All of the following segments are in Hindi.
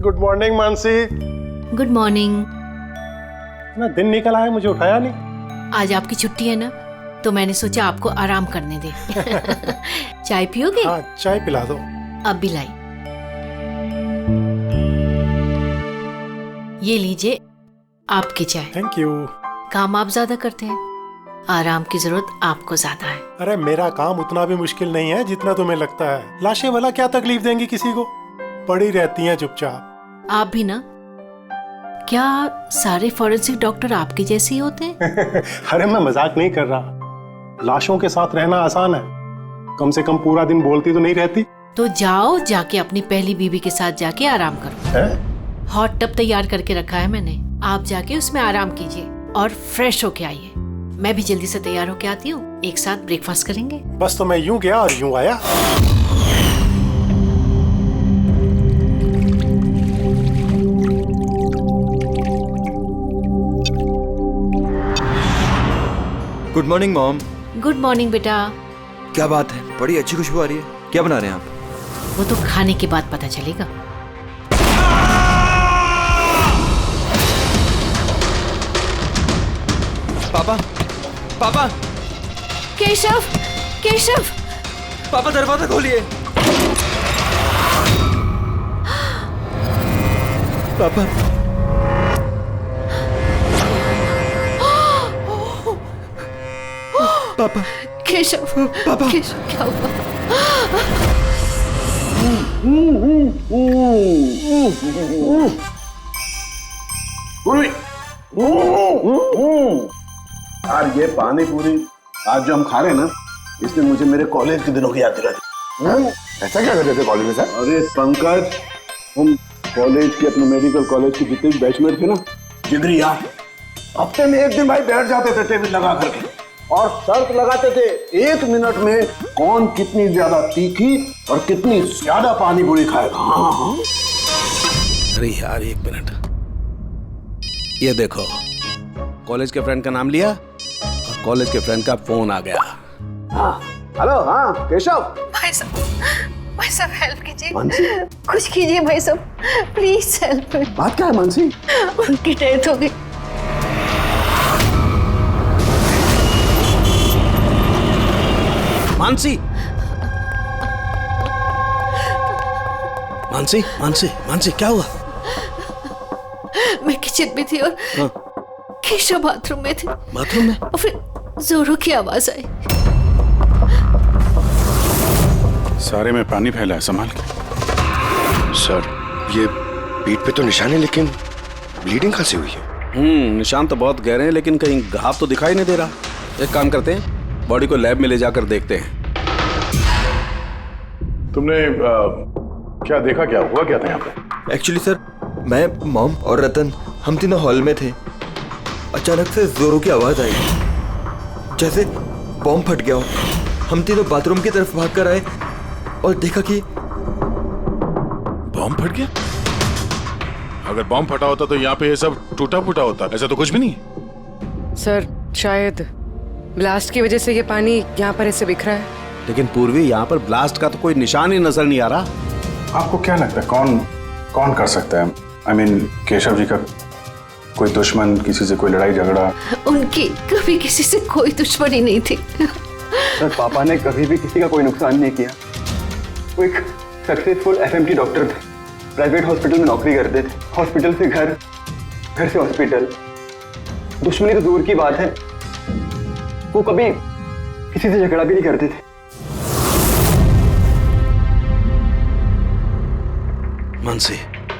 Good morning Mansi. Good morning. ना दिन निकल आया, मुझे उठाया नहीं। आज आपकी छुट्टी है ना, तो मैंने सोचा आपको आराम करने दे। चाय पियोगे? हाँ, चाय पिला दो। अब भी लाई। ये लीजिए आपकी चाय। Thank you. काम आप ज्यादा करते हैं, आराम की जरूरत आपको ज्यादा है। अरे मेरा काम उतना भी मुश्किल नहीं है जितना तुम्हें लगता है। लाशें भला क्या तकलीफ देंगी किसी को, पड़ी रहती हैं चुपचाप। आप भी ना? क्या सारे फॉरेंसिक डॉक्टर आपके जैसे ही होते हैं? अरे मैं मजाक नहीं कर रहा। लाशों के साथ रहना आसान है, कम से कम पूरा दिन बोलती तो नहीं रहती। तो जाओ, जाके अपनी पहली बीवी के साथ जाके आराम करो। है? हॉट टब तैयार करके रखा है मैंने, आप जाके उसमें आराम कीजिए और फ्रेश होके आइए। मैं भी जल्दी से तैयार होके आती हूँ, एक साथ ब्रेकफास्ट करेंगे। बस तो मैं यूं गया और यूं आया। Good morning mom. Good morning बेटा। क्या बात है, बड़ी अच्छी खुशबू आ रही है। क्या बना रहे हैं आप? वो तो खाने के बाद पता चलेगा। पापा, पापा, केशव, केशव। पापा दरवाजा खोलिए। पापा, पापा, केशव, पापा। केशव क्या हुआ? यार ये पानी पूरी आज जो हम खा रहे हैं ना, इसने मुझे मेरे कॉलेज के दिनों की याद दिला दी। ऐसा क्या करते थे कॉलेज में सर? अरे पंकज, हम कॉलेज के अपने मेडिकल कॉलेज के जितने भी बैचमेट थे ना, जिगरी यार, हफ्ते में एक दिन भाई बैठ जाते थे टेबल लगा करके और शर्त लगाते थे 1 मिनट में कौन कितनी ज्यादा तीखी और कितनी ज्यादा पानी पूरी खाएगा। हाँ हाँ। अरे यार 1 मिनट, ये देखो, कॉलेज के फ्रेंड का नाम लिया और कॉलेज के फ्रेंड का फोन आ गया। हाँ हेलो, हाँ केशव। भाई साहब हेल्प कीजिए, मानसी, कुछ कीजिए भाई साहब, प्लीज हेल्प। बात क्या है मानसी? उनकी डेथ हो गई। मानसी, मानसी, मानसी, मानसी, क्या हुआ? मैं किचन में थी और केशव बाथरूम में थे। बाथरूम में? और फिर जोरों की आवाज आई। सारे में पानी फैला है, संभाल के। सर ये पीठ पे तो निशान है, लेकिन ब्लीडिंग कहाँ से हुई है? निशान तो बहुत गहरे हैं, लेकिन कहीं घाव तो दिखाई नहीं दे रहा। एक काम करते हैं, बॉडी को लैब में ले जाकर देखते हैं। तुमने क्या देखा, क्या हुआ, क्या था यहाँ पे? एक्चुअली सर, मैं, मॉम और रतन हम तीनों हॉल में थे। अचानक से जोरों की आवाज आई, जैसे बॉम्ब फट गया हो। हम तीनों बाथरूम की तरफ भागकर आए और देखा कि बॉम्ब फट गया? अगर बॉम्ब फटा होता तो यहाँ पे ये सब टूटा फूटा होता, ऐसा तो कुछ भी नहीं। सर शायद ब्लास्ट की वजह से ये पानी यहाँ पर ऐसे बिखरा है। लेकिन पूर्वी, यहाँ पर ब्लास्ट का तो कोई निशान ही नजर नहीं आ रहा। आपको क्या लगता है कौन कर सकता है? I mean, केशव जी का कोई दुश्मन, किसी से कोई लड़ाई झगड़ा? उनकी कभी किसी से कोई दुश्मनी नहीं थी। सर पापा ने कभी भी किसी का कोई नुकसान नहीं किया। वो एक सक्सेसफुल एफएमटी डॉक्टर थे, प्राइवेट हॉस्पिटल में नौकरी करते थे। हॉस्पिटल से घर, घर से हॉस्पिटल। दुश्मनी तो दूर की बात है, वो कभी किसी से झगड़ा भी नहीं करते थे। मानसी,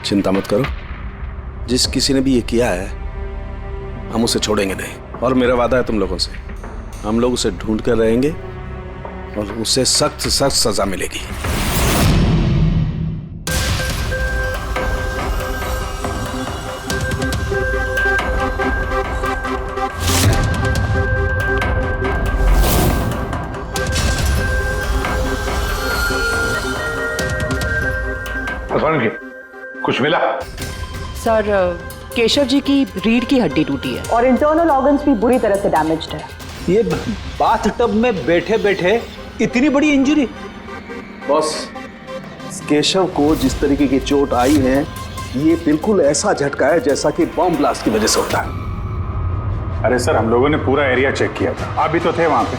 चिंता मत करो, जिस किसी ने भी ये किया है हम उसे छोड़ेंगे नहीं। और मेरा वादा है तुम लोगों से, हम लोग उसे ढूंढ कर रहेंगे और उसे सख्त से सख्त सजा मिलेगी। कुछ मिला? सर केशव जी की रीढ़ की हड्डी टूटी है और इंटरनल ऑर्गन्स भी बुरी तरह से डैमेज्ड है। ये बाथटब में बैठे बैठे इतनी बड़ी इंजरी? बॉस, केशव को जिस तरीके की चोट आई है ये बिल्कुल ऐसा झटका है जैसा कि बॉम्ब ब्लास्ट की वजह से होता है। अरे सर, हम लोगों ने पूरा एरिया चेक किया था, आप भी तो थे वहां पे।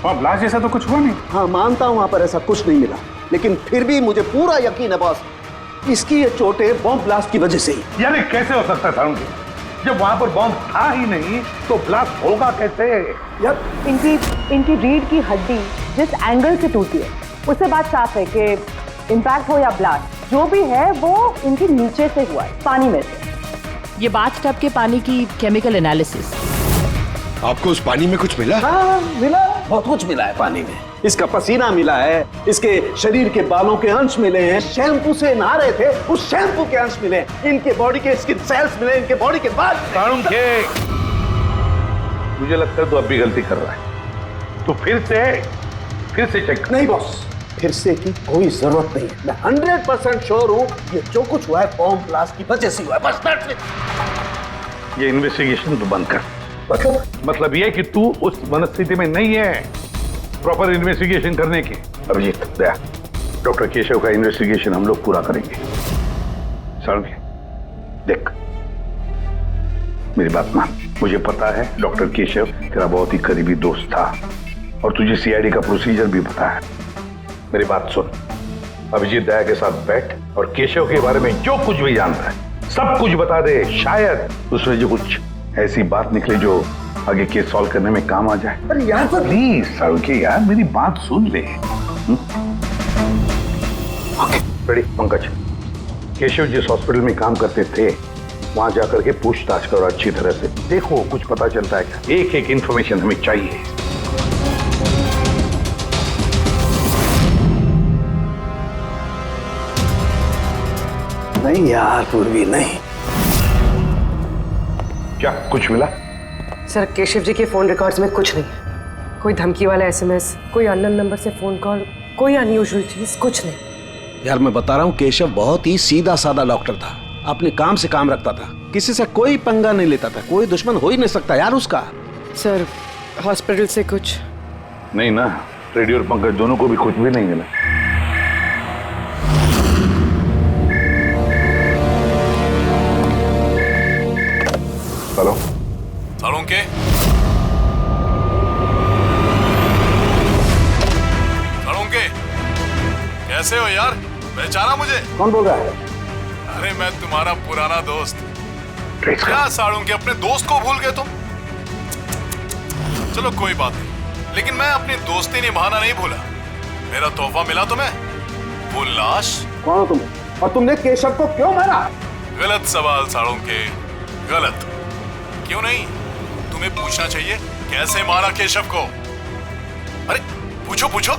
वहां ब्लास्ट जैसा तो कुछ हुआ नहीं। हाँ मानता हूं वहां पर ऐसा कुछ नहीं मिला, लेकिन फिर भी मुझे पूरा यकीन है बॉस, इसकी ये चोटें बॉम्ब ब्लास्ट की वजह से ही। यानी कैसे हो सकता था उनकी? जब वहां पर बॉम्ब था ही नहीं तो ब्लास्ट होगा कैसे? यार इनकी रीढ़ की हड्डी जिस एंगल से टूटी है उससे बात साफ है कि इम्पैक्ट हो या ब्लास्ट जो भी है वो इनके नीचे से हुआ है, पानी में से। ये बाथटब के पानी की केमिकल एनालिसिस। आपको उस पानी में कुछ मिला? हाँ मिला, बहुत कुछ मिला है पानी में। इसका पसीना मिला है, इसके शरीर के बालों के अंश मिले हैं, शैम्पू से नहा रहे थे उस शैम्पू के अंश मिले, इनके बॉडी के स्किन सेल्स मिले, इनके बॉडी के बाल। मुझे लगता है तो अब भी गलती कर रहा है, तो फिर से चेक। नहीं बॉस, फिर से की कोई जरूरत नहीं है। मैं 100% श्योर हूँ ये जो कुछ हुआ है बॉम्ब ब्लास्ट की वजह से हुआ है, बस दैट्स इट। ये इन्वेस्टिगेशन तो बंद कर। मतलब ये कि तू उस मनस्थिति में नहीं है प्रॉपर इन्वेस्टिगेशन करने की। अभिजीत, दया, डॉक्टर केशव का इन्वेस्टिगेशन हम लोग पूरा करेंगे। साळुंखे, देख मेरी बात मान। मुझे पता है डॉक्टर केशव तेरा बहुत ही करीबी दोस्त था और तुझे सीआईडी का प्रोसीजर भी पता है। मेरी बात सुन, अभिजीत दया के साथ बैठ और केशव के बारे में जो कुछ भी जानता है सब कुछ बता दे। शायद उसमें जो कुछ ऐसी बात निकले जो आगे केस सॉल्व करने में काम आ जाए। अरे यार प्लीज साळुंखे यार, मेरी बात सुन ले। Okay ready? पंकज, केशव जिस हॉस्पिटल में काम करते थे वहां जाकर के पूछताछ करो अच्छी तरह से, देखो कुछ पता चलता है क्या। एक एक इंफॉर्मेशन हमें चाहिए। नहीं यार पूर्वी, नहीं। क्या कुछ मिला? सर, केशव जी के फोन रिकॉर्ड्स में कुछ नहीं, कोई धमकी वाला एसएमएस, कोई अननोन नंबर से फोन कॉल, कोई अनयूजुअल चीज, कुछ नहीं। यार मैं बता रहा हूँ, केशव बहुत ही सीधा साधा डॉक्टर था, अपने काम से काम रखता था, किसी से कोई पंगा नहीं लेता था, कोई दुश्मन हो ही नहीं सकता यार उसका। सर, हॉस्पिटल से कुछ नहीं ना? रेडी और पंकज दोनों को भी कुछ भी नहीं मिला। हेलो साळुंखे, साळुंखे कैसे हो यार? पहचाना मुझे? कौन बोल रहा है? अरे मैं तुम्हारा पुराना दोस्त। क्या साळुंखे, अपने दोस्त को भूल गए तुम? चलो कोई बात नहीं, लेकिन मैं अपनी दोस्ती निभाना नहीं भूला। मेरा तोहफा मिला तुम्हें, वो लाश। कौन हो तुम और तुमने केशव को क्यों मारा? गलत सवाल साळुंखे, गलत। क्यों नहीं? तुम्हें पूछना चाहिए कैसे मारा केशव को। अरे पूछो पूछो।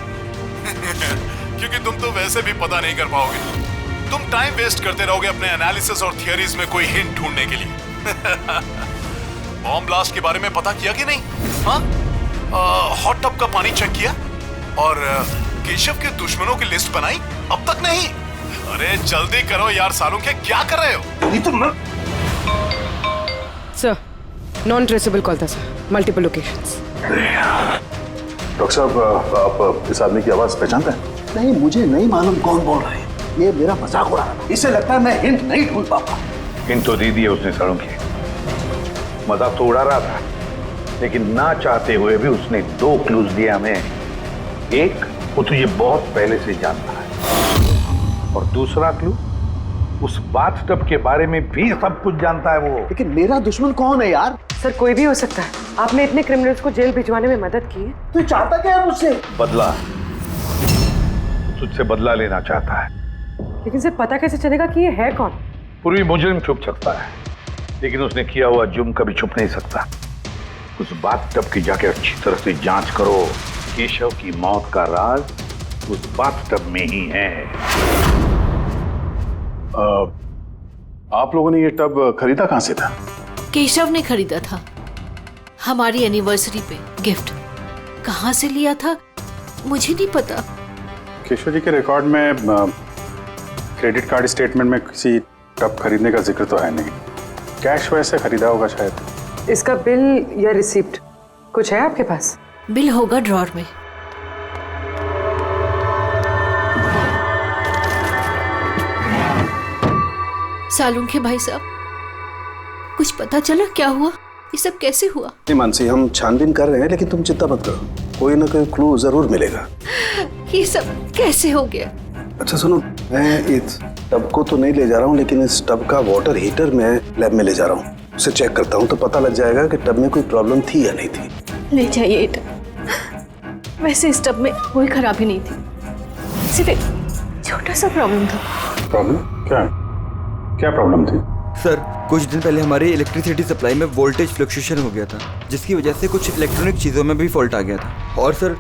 क्योंकि तुम तो वैसे भी पता नहीं कर पाओगे। तुम टाइम वेस्ट करते रहोगे अपने एनालिसिस और थियरीज में कोई हिंट ढूंढने के लिए। बॉम्ब ब्लास्ट के बारे में पता किया कि नहीं? हाँ, हॉट टब का पानी चेक किया और केशव के दुश्मनों की लिस्ट बनाई? अब तक नहीं? अरे जल्दी करो यार साळुंखे, क्या कर रहे हो? सर, नॉन ट्रेसेबल कॉल था सर, मल्टीपल लोकेशंस। डॉक्टर साहब, आप इस आदमी की आवाज पहचानते हैं? नहीं, मुझे नहीं मालूम कौन बोल रहा है। ये मेरा मजाक उड़ा रहा है। इसे लगता है मैं हिंट नहीं ढूंढ पाऊंगा। हिंट तो दे दिए उसने साळुंखे, मजाक तो उड़ा रहा था, लेकिन ना चाहते हुए भी उसने 2 क्लूज दिए हमें। एक, वो तुझे बहुत पहले से जानता है, और दूसरा क्लू, उस बाथटब के बारे में भी सब कुछ जानता है वो। लेकिन मेरा दुश्मन कौन है यार? सर, कोई भी हो सकता है। आपने इतने क्रिमिनल्स को जेल भिजवाने में मदद की है। तू चाहता क्या है मुझसे? बदला। तुझसे बदला लेना चाहता है। लेकिन सर, पता कैसे चलेगा कि ये है कौन? पूर्वी मुजरिम छुप सकता है, लेकिन उसने किया हुआ जुर्म कभी छुप नहीं सकता। उस बाथटब की जाके अच्छी तरह से जांच करो। केशव की मौत का राज उस बाथटब में ही है। आप लोगों ने ये टब खरीदा कहां से था? केशव ने खरीदा था, हमारी एनिवर्सरी पे गिफ्ट। कहाँ से लिया था मुझे नहीं पता। केशव जी के रिकॉर्ड में क्रेडिट कार्ड स्टेटमेंट में किसी टब खरीदने का जिक्र तो है नहीं। कैश वैसे खरीदा होगा शायद। इसका बिल या रिसिप्ट कुछ है आपके पास? बिल होगा ड्रॉर में। सालुंखे के भाई साहब, कुछ पता चला क्या हुआ? ये सब कैसे हुआ? नहीं मानसी, हम छानबीन कर रहे हैं, लेकिन तुम चिंता मत करो, कोई ना कोई क्लू जरूर मिलेगा। ये सब कैसे हो गया? अच्छा सुनो, मैं इस टब को तो नहीं ले जा रहा हूँ, लेकिन इस टब का वाटर हीटर मैं लैब में ले जा रहा हूँ, उसे चेक करता हूँ तो पता लग जाएगा कि टब में कोई प्रॉब्लम थी या नहीं थी। ले जाइए ये टब। वैसे इस टब में कोई खराबी नहीं थी, सिर्फ एक छोटा सा प्रॉब्लम था। प्रॉब्लम क्या? क्या प्रॉब्लम थी? सर, कुछ दिन पहले हमारी इलेक्ट्रिसिटी सप्लाई में वोल्टेज फ्लक्चुएशन हो गया था, जिसकी वजह से कुछ इलेक्ट्रॉनिक चीज़ों में भी फॉल्ट आ गया था, और सर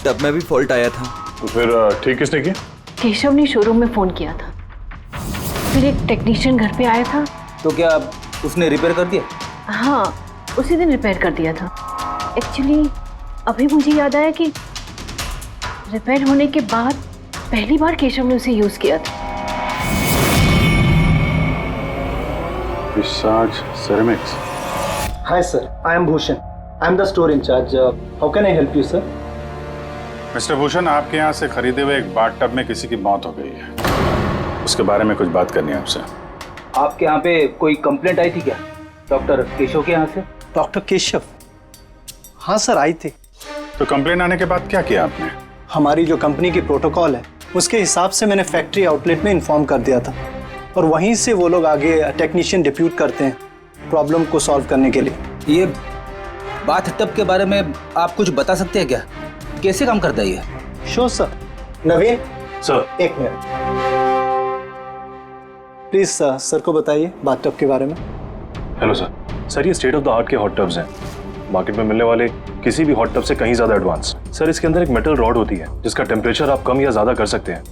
टब में भी फॉल्ट आया था। तो फिर ठीक किसने किया? केशव ने शोरूम में फोन किया था, फिर एक टेक्नीशियन घर पे आया था। तो क्या उसने रिपेयर कर दिया? हाँ, उसी दिन रिपेयर कर दिया था। एक्चुअली अभी मुझे याद आया कि रिपेयर होने के बाद पहली बार केशव ने उसे यूज किया था। Visage ceramics. Hi sir, I am Bhushan. I am the store in charge. How can I help you, sir? Mister Bhushan, आपके यहाँ से खरीदे हुए एक बाथ टब में किसी की मौत हो गई है, उसके बारे में कुछ बात करनी है आपसे। आपके यहाँ पे कोई कंप्लेंट आई थी क्या डॉक्टर केशव के यहाँ से? डॉक्टर केशव? हाँ सर, आई थी। तो कंप्लेंट आने के बाद क्या किया आपने? हमारी जो कंपनी की प्रोटोकॉल है उसके हिसाब से मैंने फैक्ट्री आउटलेट में इन्फॉर्म कर दिया था, और वहीं से वो लोग आगे टेक्नीशियन डिप्यूट करते हैं प्रॉब्लम को सॉल्व करने के लिए। ये बाथ टब के बारे में आप कुछ बता सकते हैं क्या? कैसे काम करता है ये? Sure sir. नवीन सर, एक मिनट प्लीज सर को बताइए बाथ टब के बारे में। हेलो सर, ये स्टेट ऑफ द आर्ट के हॉट टब्स हैं, मार्केट में मिलने वाले किसी भी हॉट टब से कहीं ज़्यादा एडवांस। सर, इसके अंदर एक मेटल रॉड होती है जिसका टेम्परेचर आप कम या ज़्यादा कर सकते हैं,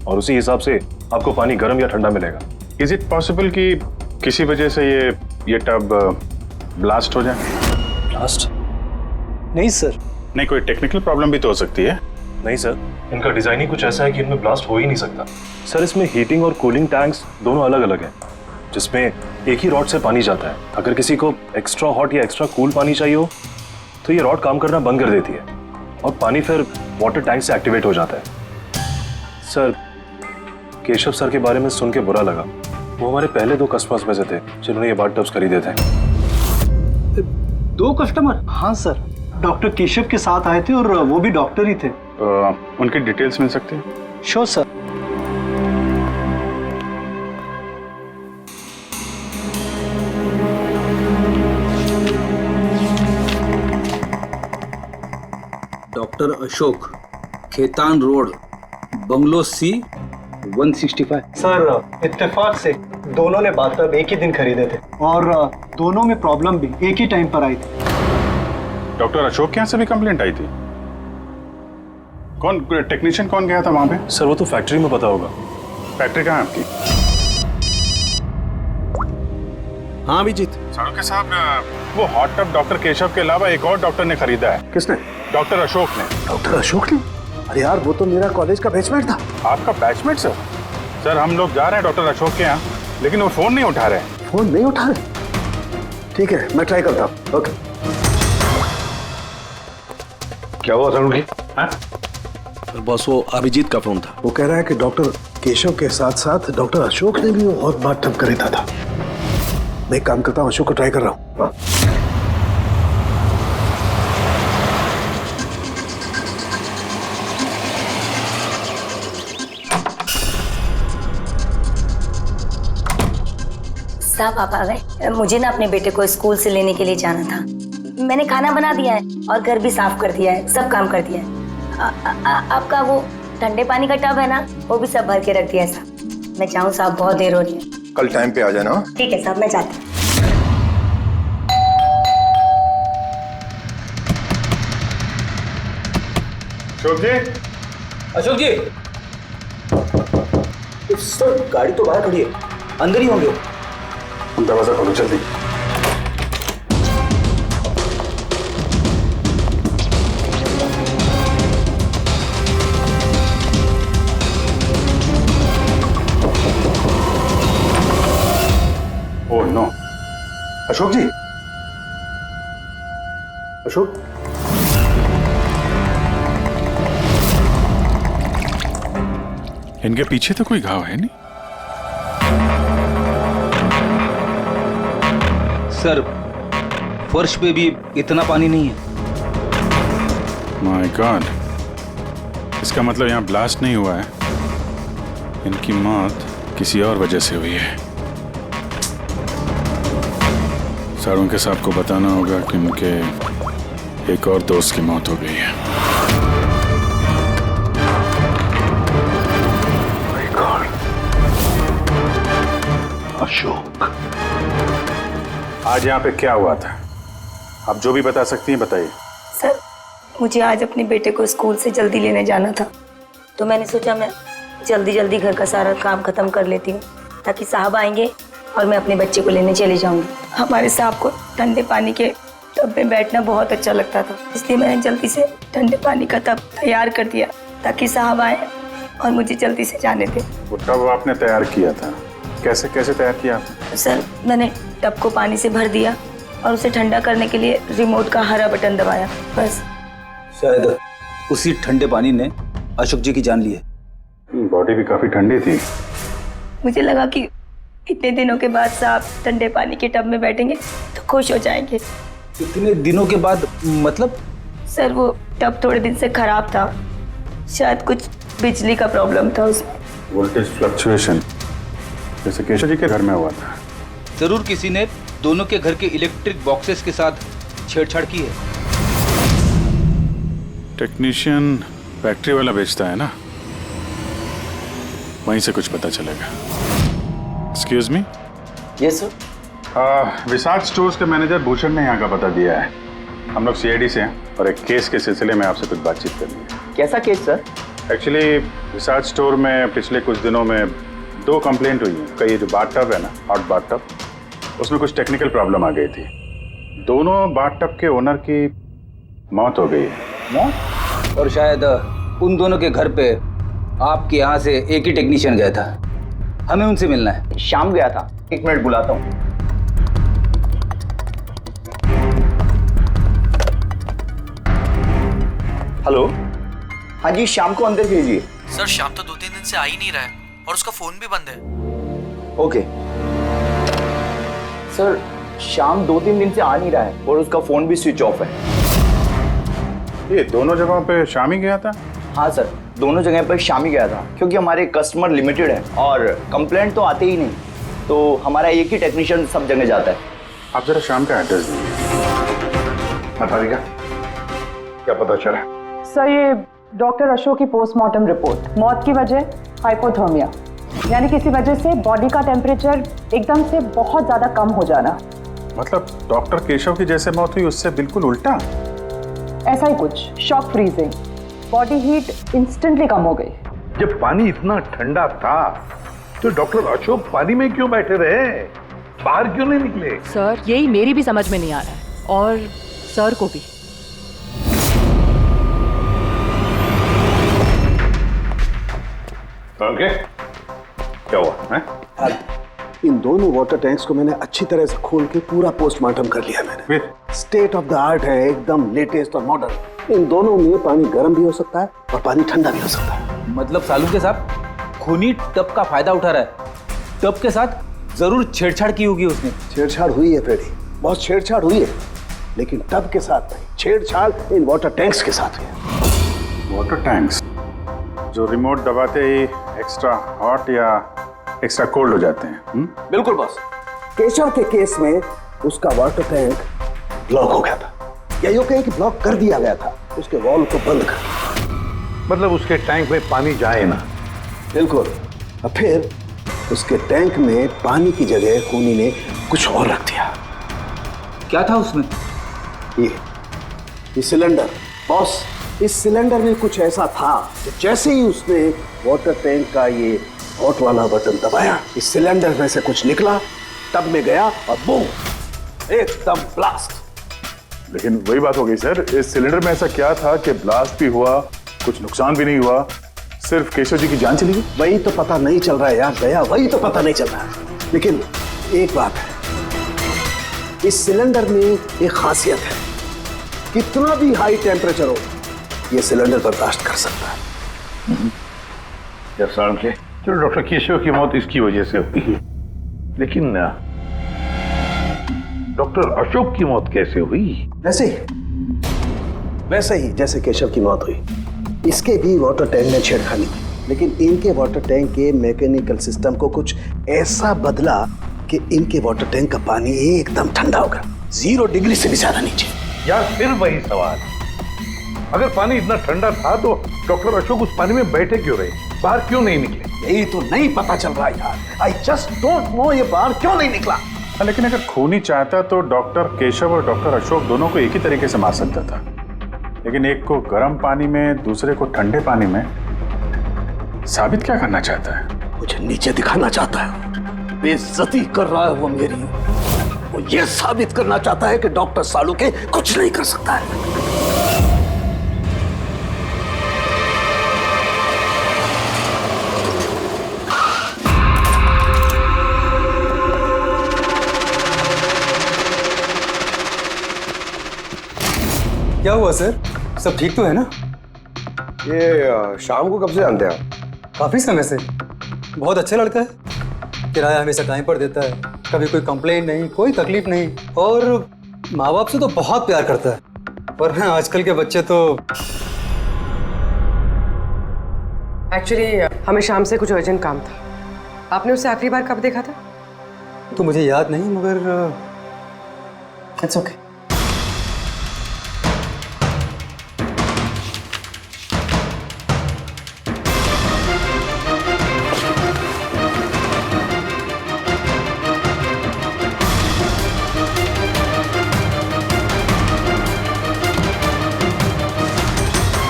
और उसी हिसाब से आपको पानी गर्म या ठंडा मिलेगा। इज इट पॉसिबल कि किसी वजह से ये टब ब्लास्ट हो जाए? ब्लास्ट? नहीं सर। नहीं, कोई टेक्निकल प्रॉब्लम भी तो हो सकती है। नहीं सर, इनका डिजाइन ही कुछ ऐसा है कि इनमें ब्लास्ट हो ही नहीं सकता। सर, इसमें हीटिंग और कूलिंग टैंक्स दोनों अलग अलग हैं, जिसमें एक ही रॉड से पानी जाता है। अगर किसी को एक्स्ट्रा हॉट या एक्स्ट्रा कूल पानी चाहिए हो तो ये रॉड काम करना बंद कर देती है और पानी फिर वाटर टैंक से एक्टिवेट हो जाता है। सर, केशव सर के बारे में सुन के बुरा लगा। वो हमारे पहले 2 कस्टमर्स में से थे जिन्होंने ये बाथ टब्स खरीदे थे। 2 कस्टमर? हाँ सर, डॉक्टर केशव के साथ आए थे और वो भी डॉक्टर ही थे। उनकी डिटेल्स मिल सकती है? Sure sir. Doctor Ashok, Khetan road, bungalow C 165। Sir, इत्तेफाक से दोनों ने बाथ टब एक ही दिन खरीदे थे और दोनों में प्रॉब्लम भी एक ही टाइम पर आई थी। डॉक्टर अशोक के यहाँ से भी कंप्लेंट आई थी? कौन टेक्नीशियन कौन गया था वहां पे? सर, वो तो फैक्ट्री में पता होगा। फैक्ट्री कहाँ है आपकी? हाँ अभिजीत। सालुंखे साहब, वो हॉट टब डॉक्टर केशव के अलावा एक और डॉक्टर ने खरीदा है। किसने? डॉक्टर अशोक ने। डॉक्टर अशोक ने? अरे यार, वो तो मेरा कॉलेज का बैचमेट था। आपका बैचमेट सर? सर, हम लोग जा रहे हैं डॉक्टर अशोक के यहाँ, लेकिन वो फोन नहीं उठा रहे हैं। फोन नहीं उठा रहे? ठीक है, मैं ट्राई करता हूँ। ओके। क्या हुआ सालुंखे? बस वो अभिजीत का फोन था। वो कह रहा है कि डॉक्टर केशव के साथ साथ डॉक्टर अशोक ने भी वो बहुत बात टब खरीदा था। मैं एक काम करता हूँ, अशोक को ट्राई कर रहा हूँ। साहब, आप आ गए? मुझे ना अपने बेटे को स्कूल से लेने के लिए जाना था। मैंने खाना बना दिया है और घर भी साफ कर दिया है, सब काम कर दिया है। आपका वो ठंडे पानी का टब है ना, वो भी सब भर के रख दिया है साहब। मैं चाहूँ साहब, बहुत देर हो रही है। कल टाइम पे आ जाना। ठीक है साहब, मैं जाती हूँ। अशोक जी, अशोक जी, सर गाड़ी तो बाहर खड़ी है, अंदर ही होंगे। दरवाजा खोलो जल्दी। Oh no. अशोक जी, अशोक, इनके पीछे तो कोई घाव है नहीं? सर फर्श पे भी इतना पानी नहीं है। माय गॉड, इसका मतलब यहाँ ब्लास्ट नहीं हुआ है, इनकी मौत किसी और वजह से हुई है। सारों के साहब को बताना होगा कि उनके एक और दोस्त की मौत हो गई है। अशोक, आज यहाँ पे क्या हुआ था? आप जो भी बता सकती हैं बताइए। सर, मुझे आज अपने बेटे को स्कूल से जल्दी लेने जाना था, तो मैंने सोचा मैं जल्दी जल्दी घर का सारा काम खत्म कर लेती हूँ ताकि साहब आएंगे और मैं अपने बच्चे को लेने चली जाऊंगी। हमारे साहब को ठंडे पानी के टब में बैठना बहुत अच्छा लगता था, इसलिए मैंने जल्दी से ठंडे पानी का टब तैयार कर दिया ताकि साहब आए और मुझे जल्दी से जाने दें। वो टब आपने तैयार किया था, कैसे कैसे तैयार किया आपने? सर, मैंने टब को पानी से भर दिया और उसे ठंडा करने के लिए रिमोट का हरा बटन दबाया, बस। शायद उसी ठंडे पानी ने अशोक जी की जान ली है। बॉडी भी काफी ठंडी थी। मुझे लगा कि इतने दिनों के बाद साहब ठंडे पानी के टब में बैठेंगे तो खुश हो जाएंगे। इतने दिनों के बाद मतलब? सर, वो टब थोड़े दिन से खराब था, शायद कुछ बिजली का प्रॉब्लम था उसमें। वोल्टेज फ्लक्चुएशन, जैसे केशव जी के घर में हुआ था। जरूर किसी ने दोनों के घर के इलेक्ट्रिक बॉक्सेस के साथ छेड़छाड़ की है। टेक्नीशियन फैक्ट्री वाला बेचता है ना, वहीं से कुछ पता चलेगा। Excuse me. Yes sir. Vishakh stores के मैनेजर भूषण ने यहाँ का पता दिया है। हम लोग सीआईडी से हैं और एक केस के सिलसिले में आपसे कुछ बातचीत करनी है। कैसा case sir? Actually Vishakh store में पिछले कुछ दिनों में 2 कंप्लेंट हुई हैं। कई जो बाथटब है ना, हॉट बाथटब, उसमें कुछ टेक्निकल प्रॉब्लम आ गई थी। दोनों बाथटब के ओनर की मौत हो गई है। मौत? और शायद उन दोनों के घर पे आपके यहाँ से एक ही टेक्नीशियन गया था। हमें उनसे मिलना है। शाम गया था, 1 मिनट बुलाता हूँ। हेलो, हाँ जी, शाम को अंदर भेजिए। सर, शाम तो 2-3 दिन से आ ही नहीं रहा है और उसका फोन भी बंद है। ओके सर, शाम 2-3 दिन से आ नहीं रहा है और उसका फोन भी स्विच ऑफ है। ये दोनों जगहों पे शाम ही गया था? हाँ सर, दोनों जगह पर शाम ही गया था, क्योंकि हमारे कस्टमर लिमिटेड है और कंप्लेंट तो आते ही नहीं, तो हमारा एक ही टेक्नीशियन सब जगह जाता है। आप जरा शाम का एड्रेस दीजिए। बताइएगा क्या पता चला? सर, ये डॉक्टर अशोक की पोस्टमार्टम रिपोर्ट, मौत की वजह हाइपोथर्मिया, यानी किसी वजह से बॉडी का टेम्परेचर एकदम से बहुत ज्यादा कम हो जाना। मतलब डॉक्टर केशव की जैसे मौत हुई उससे बिल्कुल उल्टा? ऐसा ही कुछ, shock freezing, body heat instantly कम हो गई। जब पानी इतना ठंडा था तो डॉक्टर अशोक पानी में क्यों बैठे रहे, बाहर क्यों नहीं निकले? सर, यही मेरी भी समझ में नहीं आ रहा है और सर को भी। ओके, क्या हुआ है? इन दोनों वाटर टैंक्स को मैंने अच्छी तरह से खोल के पूरा पोस्टमार्टम कर लिया मैंने। स्टेट ऑफ द आर्ट है, एकदम लेटेस्ट और मॉडर्न। इन दोनों में पानी गर्म भी हो सकता है और पानी ठंडा भी हो सकता है। मतलब सालू के साथ खूनी टब का फायदा उठा रहा है। टब के साथ जरूर छेड़छाड़ की होगी उसने। छेड़छाड़ हुई है फ्रेडी, बहुत छेड़छाड़ हुई है, लेकिन टब के साथ नहीं, छेड़छाड़ इन वाटर टैंक्स के साथ है। वाटर टैंक्स जो रिमोट दबाते ही एक्स्ट्रा हॉट या एक्स्ट्रा कोल्ड हो जाते हैं। बिल्कुल बॉस। केशव के केस में उसका वाटर टैंक ब्लॉक हो गया था, या यूं कहें कि ब्लॉक कर दिया गया था, उसके वॉल्व को बंद कर। मतलब उसके टैंक में पानी जाए ना? बिल्कुल। और फिर उसके टैंक में पानी की जगह खूनी ने कुछ और रख दिया। क्या था उसमें? ये सिलेंडर बॉस। इस सिलेंडर में कुछ ऐसा था कि जैसे ही उसने वाटर टैंक का ये हॉट वाला बटन दबाया, इस सिलेंडर में से कुछ निकला, टब में गया और बूम, एकदम ब्लास्ट। लेकिन वही बात हो गई सर, इस सिलेंडर में ऐसा क्या था कि ब्लास्ट भी हुआ, कुछ नुकसान भी नहीं हुआ, सिर्फ केशव जी की जान चली गई? वही तो पता नहीं चल रहा है यार दया, वही तो पता नहीं चल रहा है। लेकिन एक बात है, इस सिलेंडर में एक खासियत है, कितना भी हाई टेम्परेचर हो ये सिलेंडर बर्दाश्त कर सकता है। चलो डॉक्टर केशव की मौत इसकी वजह से हुई, लेकिन डॉक्टर अशोक की मौत कैसे हुई? वैसे ही जैसे केशव की मौत हुई। इसके भी वाटर टैंक में छेड़खानी की, लेकिन इनके वाटर टैंक के मैकेनिकल सिस्टम को कुछ ऐसा बदला कि इनके वाटर टैंक का पानी एकदम ठंडा हो गया, 0 डिग्री से भी ज्यादा नीचे। यार फिर वही सवाल, अगर पानी इतना ठंडा था तो डॉक्टर अशोक उस पानी में बैठे क्यों रहे, बाहर क्यों नहीं निकले? यही तो नहीं पता चल रहा यार। आई जस्ट डोंट नो ये बाहर क्यों नहीं निकला। लेकिन अगर खून ही चाहता तो डॉक्टर केशव और डॉक्टर अशोक दोनों को एक ही तरीके से मार सकता था, लेकिन एक को गर्म पानी में दूसरे को ठंडे पानी में। साबित क्या करना चाहता है? मुझे नीचे दिखाना चाहता है, बेइज्जती कर रहा है वो मेरी। वो ये साबित करना चाहता है कि डॉक्टर सालुके कुछ नहीं कर सकता है। क्या हुआ सर? सब ठीक तो है ना? ये शाम को कब से जानते हैं आप? काफी समय से। बहुत अच्छा लड़का है, किराया हमेशा टाइम पर देता है, कभी कोई कंप्लेंट नहीं, कोई तकलीफ नहीं, और माँ बाप से तो बहुत प्यार करता है। वरना आजकल के बच्चे तो। एक्चुअली हमें शाम से कुछ अर्जेंट काम था। आपने उसे आखिरी बार कब देखा था? तो मुझे याद नहीं, मगर इट्स ओके।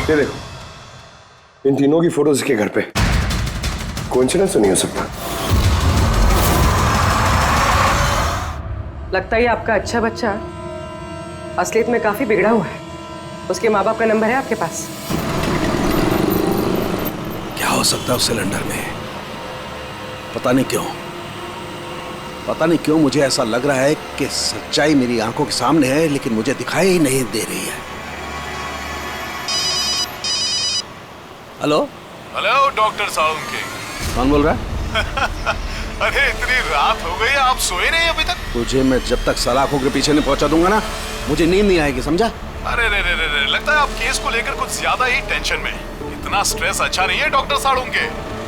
ये देखो, इन तीनों की फोटोज के घर पे। कोइंसिडेंस तो नहीं हो सकता। लगता है आपका अच्छा बच्चा असलियत में काफी बिगड़ा हुआ है। उसके माँ बाप का नंबर है आपके पास? क्या हो सकता है उस सिलेंडर में? पता नहीं क्यों मुझे ऐसा लग रहा है कि सच्चाई मेरी आंखों के सामने है, लेकिन मुझे दिखाई ही नहीं दे रही है। Hello doctor Salunke. कौन बोल रहा है? अरे इतनी रात हो गई, आप सोए नहीं अभी तक? तुझे मैं जब तक सलाखों के पीछे नहीं पहुंचा दूंगा ना, मुझे नींद नहीं आएगी, समझा? अरे रे रे रे रे, लगता है आप केस को लेकर कुछ ज्यादा ही टेंशन में। इतना स्ट्रेस अच्छा नहीं है डॉक्टर सालुंके।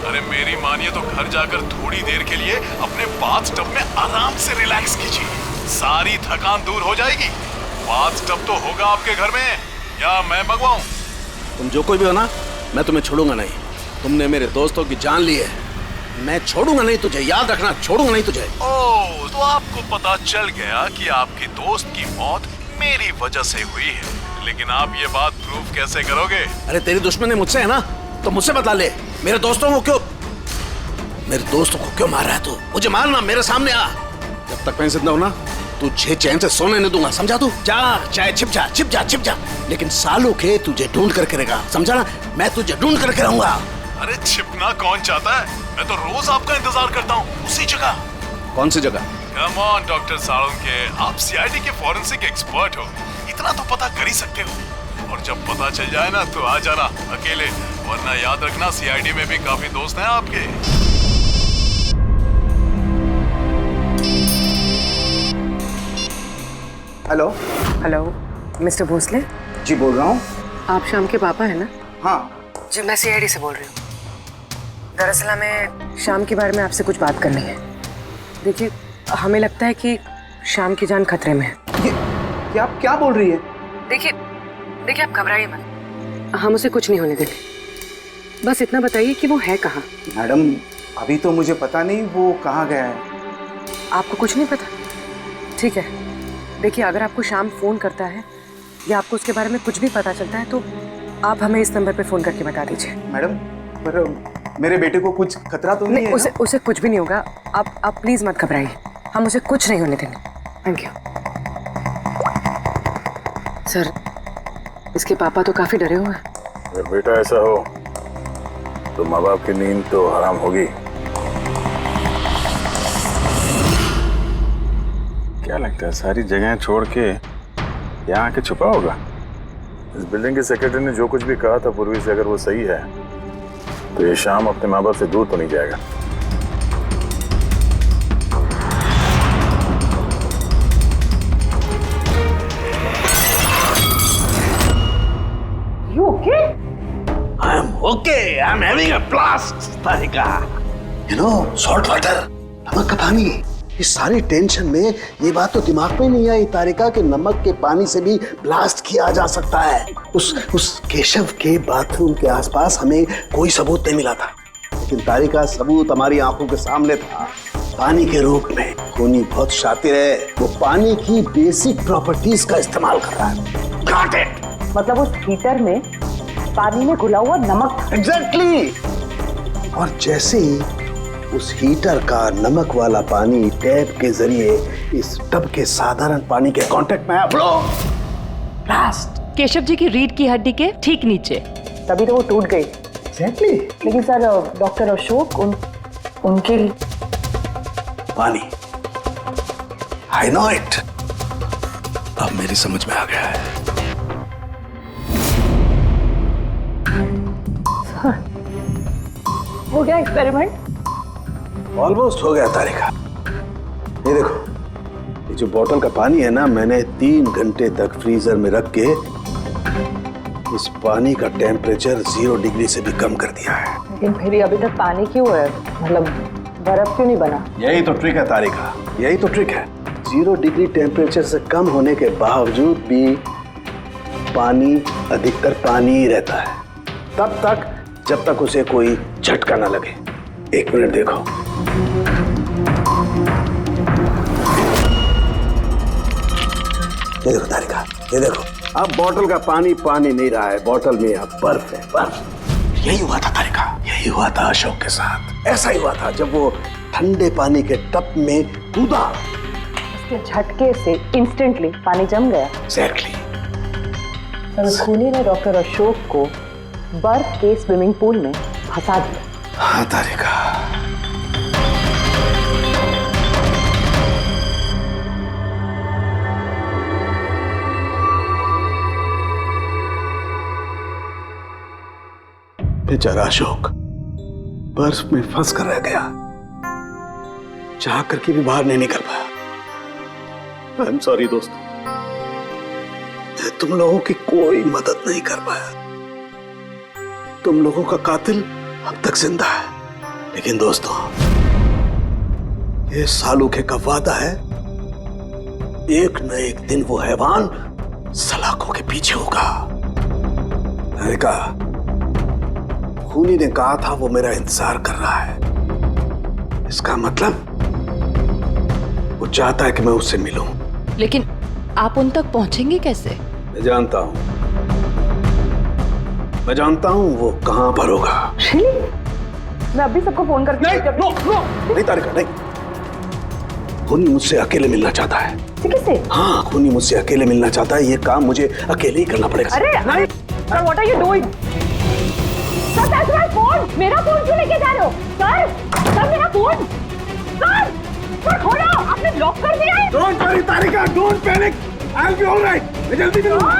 अरे मेरी मानिए तो घर जाकर थोड़ी देर के लिए अपने बाथटब में आराम से रिलैक्स कीजिए, सारी थकान दूर हो जाएगी। बाथटब तो होगा आपके घर में, या मैं मंगवाऊं? तुम जो कोई भी हो ना, मैं तुम्हें छोड़ूंगा नहीं। तुमने मेरे दोस्तों की जान ली है, मैं छोड़ूंगा नहीं तुझे, याद रखना, छोड़ूंगा नहीं तुझे। ओह, तो आपको पता चल गया कि आपकी दोस्त की मौत मेरी वजह से हुई है, लेकिन आप ये बात प्रूव कैसे करोगे? अरे तेरी दुश्मनी मुझसे है ना, तो मुझसे बता ले। मेरे दोस्तों को क्यों मार रहा है तू? मुझे मारना, मेरे सामने आ। जब तक मैं जिंदा हूं ना, तुझे चैन से सोने नहीं दूंगा, समझा तू? जा, चाहे छिप जा, लेकिन सालों के तुझे ढूंढ करके रहेगा, समझा ना? मैं तुझे ढूंढ करके रहूंगा। अरे छिपना कौन चाहता है? मैं तो रोज आपका इंतजार करता हूँ, उसी जगह। कौन सी जगह? कम ऑन डॉक्टर सालुंके, आप सीआईडी के फॉरेंसिक एक्सपर्ट हो, इतना तो पता कर ही सकते हो। और जब पता चल जाए ना तो आ जाना अकेले, वरना याद रखना सीआईडी में भी काफी दोस्त हैं आपके। हेलो मिस्टर भोसले जी, बोल रहा हूँ। आप शाम के पापा है ना? हाँ जी, मैं सीआईडी से बोल रही हूँ। दरअसल हमें शाम के बारे में आपसे कुछ बात करनी है। देखिए, हमें लगता है कि शाम की जान खतरे में है। क्या आप क्या बोल रही है? देखिए आप घबराइए मत, हम उसे कुछ नहीं होने देंगे। बस इतना बताइए कि वो है कहाँ? मैडम, अभी तो मुझे पता नहीं वो कहाँ गया है। आपको कुछ नहीं पता? ठीक है, देखिए अगर आपको शाम फोन करता है या आपको उसके बारे में कुछ भी पता चलता है तो आप हमें इस नंबर पे फोन करके बता दीजिए। मैडम, पर मेरे बेटे को कुछ खतरा तो नहीं है? उसे कुछ भी नहीं होगा। आप प्लीज मत घबराइए, हम उसे कुछ नहीं होने देंगे। Thank you sir. इसके पापा तो काफी डरे हुए हैं। अगर बेटा ऐसा हो तो माँ बाप की नींद तो हराम होगी। क्या लगता है सारी जगह छोड़ के यहाँ आके छुपा होगा? इस बिल्डिंग के सेक्रेटरी ने जो कुछ भी कहा था पूर्वी से, अगर वो सही है तो ये शाम अपने माँ बाप से दूर तो नहीं जाएगा। You okay? I'm okay. I'm having a blast, Tarika. You know, salt water, नमक का पानी. इस सारी टेंशन में ये बात तो दिमाग में नहीं आई तारिका कि नमक के पानी से भी ब्लास्ट किया जा सकता है. उस केशव के बाथरूम के आसपास हमें कोई सबूत नहीं मिला था, लेकिन तारिका सबूत हमारी आंखों के सामने था, पानी के रूप में. खूनी बहुत शातिर है, वो पानी की बेसिक प्रॉपर्टीज का इस्तेमाल कर रहा है. Got it. मतलब उस हीटर में पानी में घुला हुआ नमक था. एग्जैक्टली. और जैसे ही उस हीटर का नमक वाला पानी टैप के जरिए इस टब के साधारण पानी के कांटेक्ट में आया, ब्लास्ट. केशव जी की रीढ़ की हड्डी के ठीक नीचे. तभी तो वो टूट गई. एग्जैक्टली. लेकिन सर डॉक्टर अशोक उनके पानी. I know it. अब मेरी समझ में आ गया है. हो गया एक्सपेरिमेंट. ऑलमोस्ट हो गया तारिका. ये देखो, ये जो बोतल का पानी है ना, मैंने 3 घंटे तक फ्रीजर में रख के इस पानी का टेम्परेचर 0 डिग्री से भी कम कर दिया है. लेकिन फिर अभी तक पानी क्यों है? मतलब बर्फ क्यों नहीं बना? यही तो ट्रिक है तारिका, यही तो ट्रिक है. 0 डिग्री टेम्परेचर से कम होने के बावजूद भी पानी अधिकतर पानी ही रहता है, तब तक जब तक उसे कोई झटका ना लगे. 1 मिनट देखो. ये देखो तारिका, ये देखो, अब बोतल का पानी पानी नहीं रहा है, बोतल में अब बर्फ है, बर्फ. यही हुआ था तारिका, यही हुआ था अशोक के साथ. ऐसा ही हुआ था जब वो ठंडे पानी के टब में कूदा. उसके झटके से इंस्टेंटली पानी जम गया. एग्जैक्टली. खूनी ने डॉक्टर अशोक को बर्फ के स्विमिंग पूल में फंसा दिया. हाँ तारिका. बेचारा अशोक बर्फ में फंस कर रह गया, चाह करके भी बाहर नहीं निकल पाया. आई एम सॉरी दोस्तों, मैं तुम लोगों की कोई मदद नहीं कर पाया. तुम लोगों का कातिल अब तक जिंदा है, लेकिन दोस्तों ये सालूखे का वादा है, एक न एक दिन वो हैवान सलाखों के पीछे होगा. तारिका, खूनी ने कहा था वो मेरा इंतजार कर रहा है. इसका मतलब वो चाहता है कि मैं उससे मिलूं. लेकिन आप उन तक पहुंचेंगे कैसे? मैं जानता हूं वो कहां पर होगा. मैं अभी सबको फोन करके नहीं तारिका, नहीं. खूनी मुझसे अकेले मिलना चाहता है. किससे? हाँ, खूनी मुझसे अकेले मिलना चाहता है. ये काम मुझे अकेले ही करना पड़ेगा. अरे नहीं. Sir, what are you doing? Sir, that's my phone. मेरा फोन क्यों लेके जा रहे हो? सर, मेरा फोन. सर, खोलो. आपने लॉक कर दिया है. Don't worry Tarika, don't panic. I will be alright. मैं जल्दी मिलूंगा.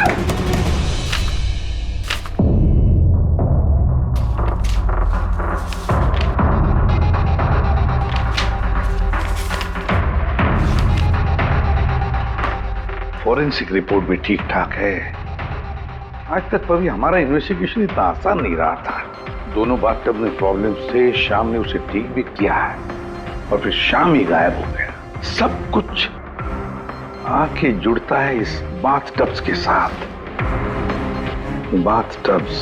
फॉरेंसिक रिपोर्ट भी ठीक ठाक है. आज तक कभी हमारा इन्वेस्टिगेशन इतना आसान नहीं रहा था. दोनों बाथटब में प्रॉब्लम से शाम ने उसे ठीक भी किया है, और फिर शाम ही गायब हो गया. सब कुछ आके जुड़ता है इस बाथटब्स के साथ. बाथटब्स,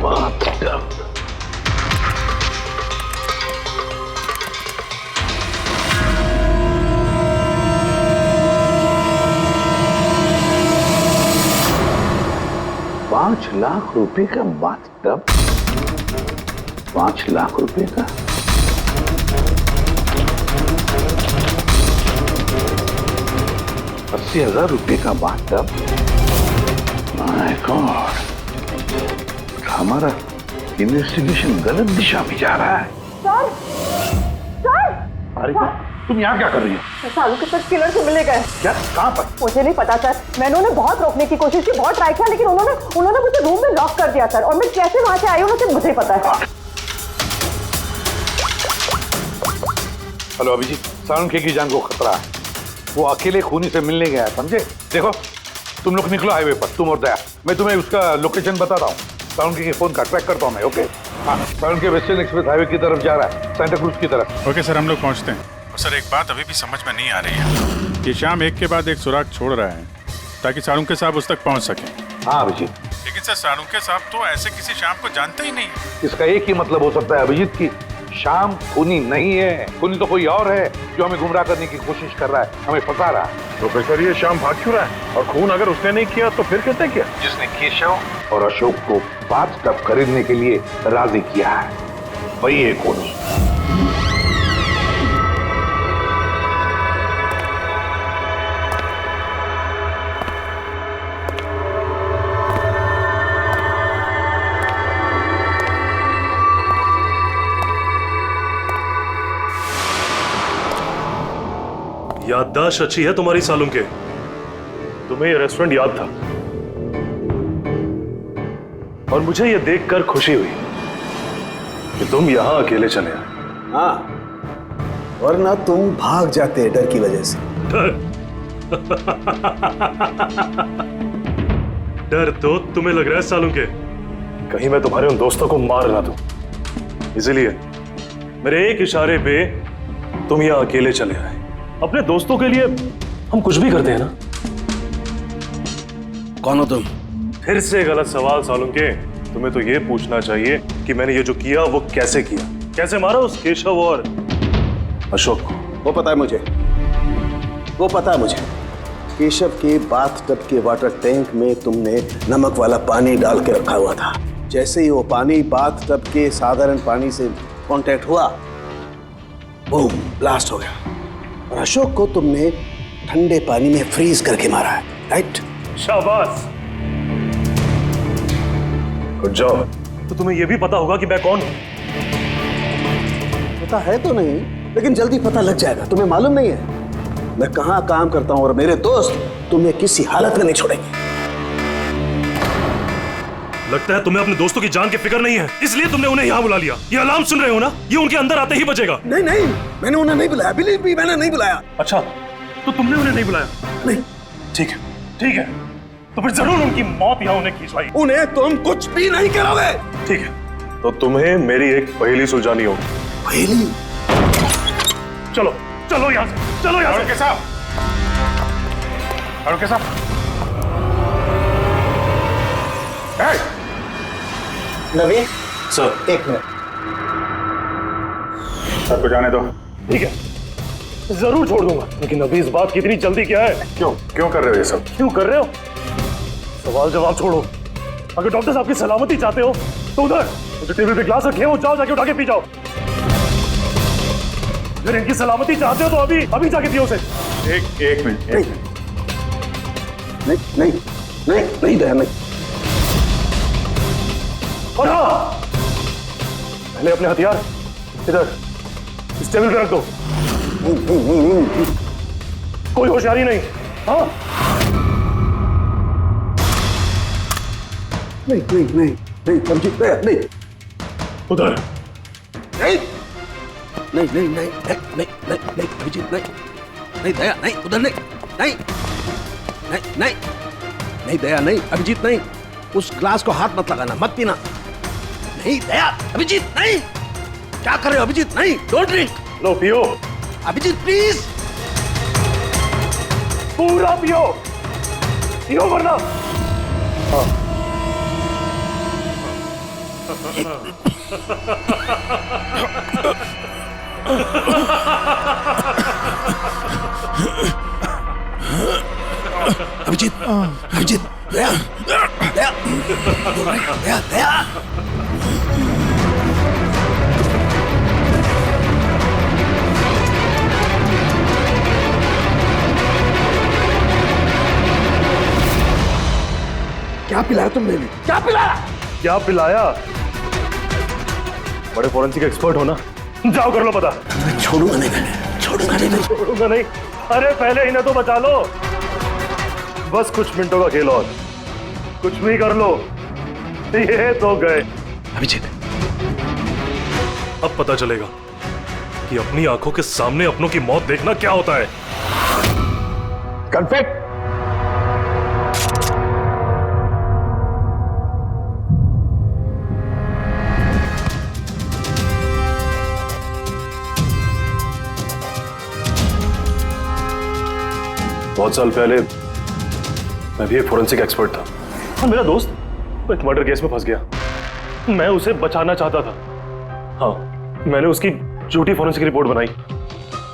बाथटब. ₹5 लाख का बाथटब. 5 लाख रुपए का. ₹80,000 का बाथटब. माय गॉड, हमारा इन्वेस्टिगेशन गलत दिशा में जा रहा है. सर, अरे तुम यहाँ क्या कर रही हो? सालू के साथ किलर से मिले गए. क्या? कहाँ पर? मुझे नहीं पता सर. मैंने उन्हें बहुत रोकने की कोशिश की, बहुत ट्राई किया, लेकिन उन्होंने मुझे रूम में लॉक कर दिया सर. और मैं कैसे वहां से आई हूँ ना, मुझे पता है. हेलो अभिजीत, सालुंखे की जान को खतरा है. वो अकेले खूनी से मिलने गया, समझे? देखो तुम लोग निकलो हाईवे पर, तुम और दया। मैं तुम्हें उसका लोकेशन बताता हूँ। सालुंके के फोन का ट्रैक करता हूँ मैं। ओके हाँ, सालुंके वेस्टर्न एक्सप्रेस हाईवे की तरफ जा रहा है, सेंटा क्रूज की तरफ। ओके सर, हम लोग पहुंचते हैं। और सर एक बात अभी भी समझ में नहीं आ रही है कि श्याम एक के बाद एक सुराग छोड़ रहा है ताकि सालुंके साहब उस तक पहुंच सकें। हाँ अभिजीत, लेकिन सर सालुंके साहब तो ऐसे किसी श्याम को जानते ही नहीं। इसका एक ही मतलब हो सकता है अभिजीत की श्याम खूनी नहीं है, खूनी तो कोई और है जो हमें गुमराह करने की कोशिश कर रहा है, हमें फंसा रहा है। प्रोफेसर ये श्याम भाग क्यों रहा है? और खून अगर उसने नहीं किया तो फिर किसने किया? जिसने केशव और अशोक को बाथटब खरीदने के लिए राजी किया है, वही है खूनी। याददाश्त अच्छी है तुम्हारी सालुंके। तुम्हें ये रेस्टोरेंट याद था और मुझे ये देखकर खुशी हुई कि तुम यहां अकेले चले आए। हाँ, वरना तुम भाग जाते डर की वजह से। डर तो तुम्हें लग रहा है सालुंके, कहीं मैं तुम्हारे उन दोस्तों को मार ना दूं, इसलिए मेरे एक इशारे पे तुम यहां अकेले चले आए। अपने दोस्तों के लिए हम कुछ भी करते हैं ना। कौन हो तुम? फिर से गलत सवाल सालुंके। तुम्हें तो ये पूछना चाहिए कि मैंने ये जो किया वो कैसे किया, कैसे मारा उस केशव और अशोक को। वो पता है मुझे, वो पता है मुझे। केशव के बाथटब के वाटर टैंक में तुमने नमक वाला पानी डाल के रखा हुआ था। जैसे ही वो पानी बाथटब के साधारण पानी से कांटेक्ट हुआ, बूम, ब्लास्ट हो गया। और अशोक को तुमने ठंडे पानी में फ्रीज करके मारा है, राइट? शाबाश, गुड जॉब। तो तुम्हें यह भी पता होगा कि मैं कौन हूं? पता है तो नहीं, लेकिन जल्दी पता लग जाएगा। तुम्हें मालूम नहीं है मैं कहां काम करता हूं, और मेरे दोस्त तुम्हें किसी हालत में नहीं छोड़ेंगे। लगता है तुम्हें अपने दोस्तों की जान की फिक्र नहीं है, इसलिए तुमने उन्हें यहाँ बुला लिया। ये अलार्म सुन रहे हो ना, ये उनके अंदर आते ही बजेगा। नहीं नहीं, मैंने उन्हें नहीं बुलाया, बिलीव मी, मैंने नहीं बुलाया। अच्छा, तो तुमने उन्हें नहीं बुलाया? नहीं। ठीक है, ठीक है, तो फिर जरूर उनकी मौत यहाँ उन्हें खींचवाई। उन्हें तुम कुछ भी नहीं करोगे। ठीक है, तो तुम्हें मेरी एक पहेली सुलझानी होगी। पहेली? चलो चलो यहाँ से, चलो यहाँ से। सालुंके साहब, नवीन सर, एक मिनट। सर को जाने दो। ठीक है, जरूर छोड़ दूंगा, लेकिन अभी इस बात की इतनी जल्दी क्या है? क्यों क्यों कर रहे हो ये सब? क्यों कर रहे हो? सवाल जवाब छोड़ो। अगर डॉक्टर साहब की सलामती चाहते हो तो उधर जो टेबल पे ग्लास रखे हैं वो जाओ, जाके उठा के पी जाओ। अगर इनकी सलामती चाहते हो तो अभी अभी जाके पियो उसे। एक मिनट। नहीं नहीं नहीं नहीं दया, नहीं। और हाँ, पहले अपने हथियार इधर इस टेबल पे रख दो। कोई होशियारी नहीं। हाँ, नहीं नहीं नहीं नहीं, समझी? नहीं उधर। नहीं नहीं नहीं नहीं नहीं नहीं नहीं अभिजीत, नहीं नहीं दया, नहीं उधर, नहीं नहीं नहीं नहीं नहीं दया, नहीं अभिजीत, नहीं। उस ग्लास को हाथ मत लगाना, मत पीना। नहीं दया, अभिजीत, नहीं। क्या कर रहे हो अभिजीत? नहीं, डोंट ड्रिंक। लो पियो अभिजीत, प्लीज। पूरा पियो, पियो वरना। हाँ। अभिजीत, अभिजीत, दया, दया, दया, दया। क्या पिलाया तुमने? क्या पिलाया? क्या पिलाया? बड़े फोरेंसिक एक्सपर्ट हो ना, जाओ कर लो पता। छोड़ूंगा नहीं, मैं छोड़ूंगा नहीं, छोड़ूंगा नहीं। अरे पहले इन्हें तो बचा लो, बस कुछ मिनटों का खेल और, कुछ भी कर लो। ये तो गए। अभिजीत, अब पता चलेगा कि अपनी आंखों के सामने अपनों की मौत देखना क्या होता है। कन्फेक्ट बहुत साल पहले मैं भी एक फोरेंसिक एक्सपर्ट था और मेरा दोस्त एक मर्डर केस में फंस गया। मैं उसे बचाना चाहता था। हाँ, मैंने उसकी झूठी फोरेंसिक रिपोर्ट बनाई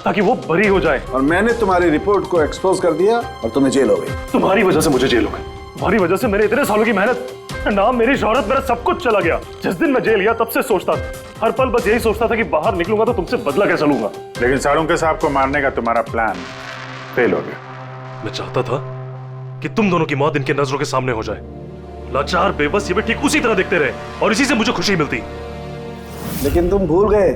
ताकि वो बरी हो जाए। और मैंने तुम्हारी रिपोर्ट को एक्सपोज कर दिया और तुम्हें जेल हो गई। तुम्हारी वजह से मुझे जेल हो गई। तुम्हारी वजह से मेरे इतने सालों की मेहनत, नाम, मेरी शोहरत, मेरा सब कुछ चला गया। जिस दिन मैं जेल गया तब से सोचता था, हर पल बस यही सोचता था कि बाहर निकलूंगा तो तुमसे बदला कैसे लूंगा। लेकिन साळुंके साहब को मारने का तुम्हारा प्लान फेल हो गया। मैं चाहता था कि तुम दोनों की मौत इनके नजरों के सामने हो जाए। लाचार बेबस ये भी ठीक उसी तरह दिखते रहे और इसी से मुझे खुशी मिलती। लेकिन तुम भूल गए,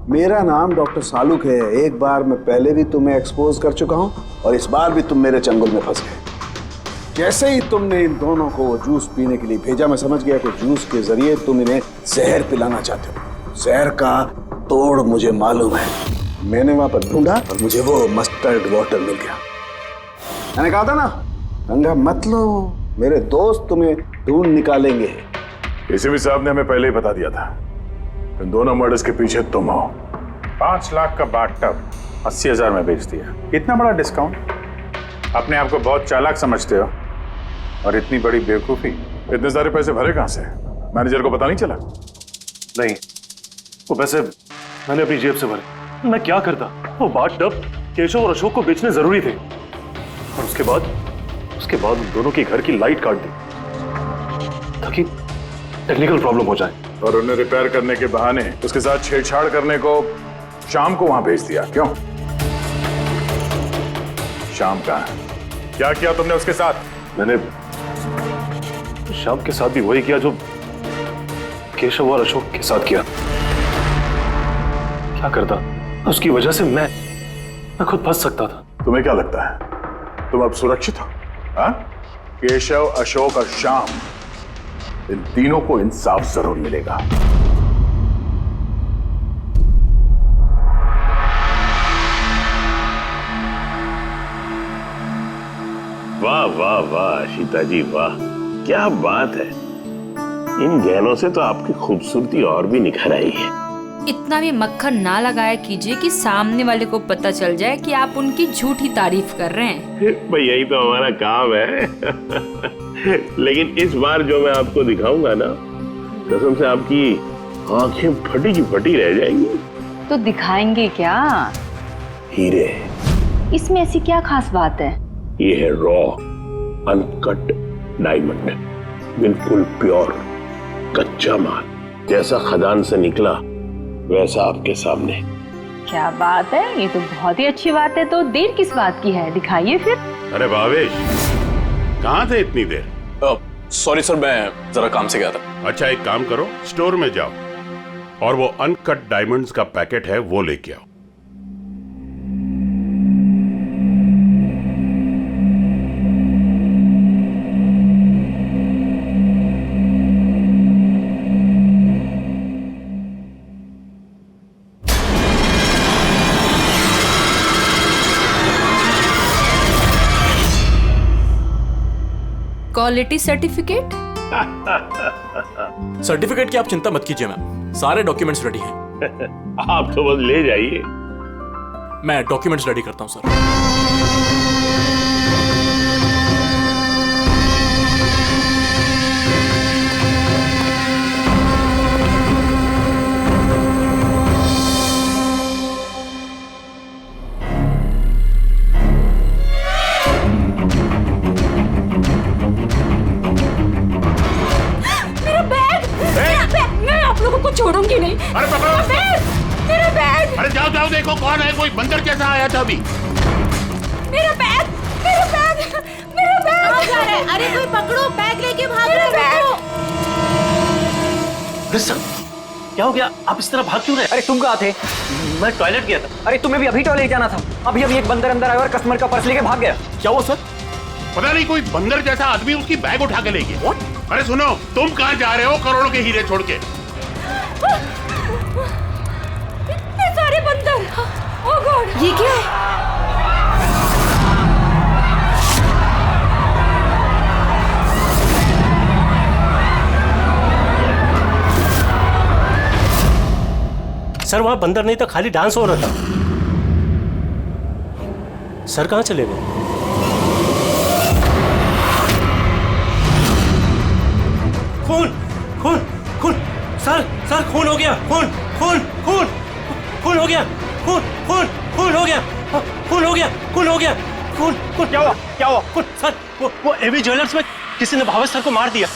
मेरा नाम डॉक्टर सालुक है। एक बार मैं पहले भी तुम्हें एक्सपोज कर चुका हूं और इस बार भी तुम मेरे चंगुल में फंस गए। जैसे ही तुमने इन दोनों को वो जूस पीने के लिए भेजा, मैं समझ गया कि जूस के जरिए तुम इन्हें जहर पिलाना चाहते हो। जहर का तोड़ मुझे मालूम है। मैंने वहां पर ढूंढा और मुझे वो मस्टर्ड वाटर मिल गया। मैंने कहा था ना, पंगा मत लो, मेरे दोस्त तुम्हें ढूंढ निकालेंगे। एसीपी साहब ने हमें पहले ही बता दिया था, इन दोनों मर्डर्स के पीछे तुम हो। 5 लाख का बाथटब 80,000 में बेच दिया। इतना बड़ा डिस्काउंट? अपने आप को बहुत चालाक समझते हो और इतनी बड़ी बेवकूफी। इतने सारे पैसे भरे कहां से? मैनेजर को पता नहीं चला? नहीं, वो पैसे मैंने अपनी जेब से भरे। मैं क्या करता? वो बाथटब केशव और अशोक को बेचने जरूरी थे और उसके बाद उन दोनों के घर की लाइट काट दी ताकि टेक्निकल प्रॉब्लम हो जाए। और उन्हें रिपेयर करने के बहाने उसके साथ छेड़छाड़ करने को शाम को वहां भेज दिया। क्यों? शाम का क्या किया तुमने उसके साथ? मैंने शाम के साथ भी वही किया जो केशव और अशोक के साथ किया। क्या करता? उसकी वजह से मैं खुद फंस सकता था। तुम्हें क्या लगता है तुम अब सुरक्षित हो? हाँ? केशव, अशोक और श्याम, इन तीनों को इंसाफ जरूर मिलेगा। वाह वाह वाह सीता जी, वाह क्या बात है। इन गहनों से तो आपकी खूबसूरती और भी निखर आई है। इतना भी मक्खन ना लगाया कीजिए कि सामने वाले को पता चल जाए कि आप उनकी झूठी तारीफ कर रहे हैं। भाई यही तो हमारा काम है। लेकिन इस बार जो मैं आपको दिखाऊंगा ना, कसम से आपकी आंखें फटी की फटी रह जाएंगी। तो दिखाएंगे क्या? हीरे। इसमें ऐसी क्या खास बात है? ये है रॉ अनकट डायमंड, बिल्कुल प्योर कच्चा माल। जैसा खदान से निकला वैसा आपके सामने। क्या बात है, ये तो बहुत ही अच्छी बात है। तो देर किस बात की है, दिखाइए फिर। अरे भावेश, कहाँ थे इतनी देर? सॉरी सर, मैं जरा काम से गया था। अच्छा एक काम करो, स्टोर में जाओ और वो अनकट डायमंड्स का पैकेट है वो लेके आओ। Quality certificate? सर्टिफिकेट की आप चिंता मत कीजिए मैम, सारे डॉक्यूमेंट्स रेडी हैं। आप तो बस ले जाइए। मैं डॉक्यूमेंट्स रेडी करता हूं सर। छोड़ूंगी नहीं। अरे पकड़ो मेरा बैग। अरे जाओ जाओ, देखो कौन है, कोई बंदर कैसा आया था अभी। मेरा बैग, मेरा बैग, मेरा बैग। कहाँ जा रहे हैं? अरे कोई पकड़ो, बैग लेके भाग रहे हो। अरे सर, क्या हो गया? आप इस तरह भाग क्यों रहे? अरे तुम कहाँ थे? मैं टॉयलेट गया था। अरे तुम्हें भी अभी टॉयलेट जाना था। अभी एक बंदर अंदर आया और कस्टमर का पर्स लेके भाग गया। क्या हुआ सर? पता नहीं, कोई बंदर जैसा आदमी उसकी बैग उठा के ले गया। अरे सुनो, तुम कहाँ जा रहे हो करोड़ों के हीरे छोड़ के? इतने सारे बंदर। ओह गॉड, ये क्या है? सर वहां बंदर नहीं था, खाली डांस हो रहा था। सर कहाँ चले गए? खून खून खून सर सर खून हो गया, खून खून खून खून हो गया, खून खून खून हो गया, खून हो गया, खून हो गया, खून खून। क्या हुआ, क्या हुआ? खून सर, वो एवी ज्वेलर्स में किसी ने भावेश सर को मार दिया।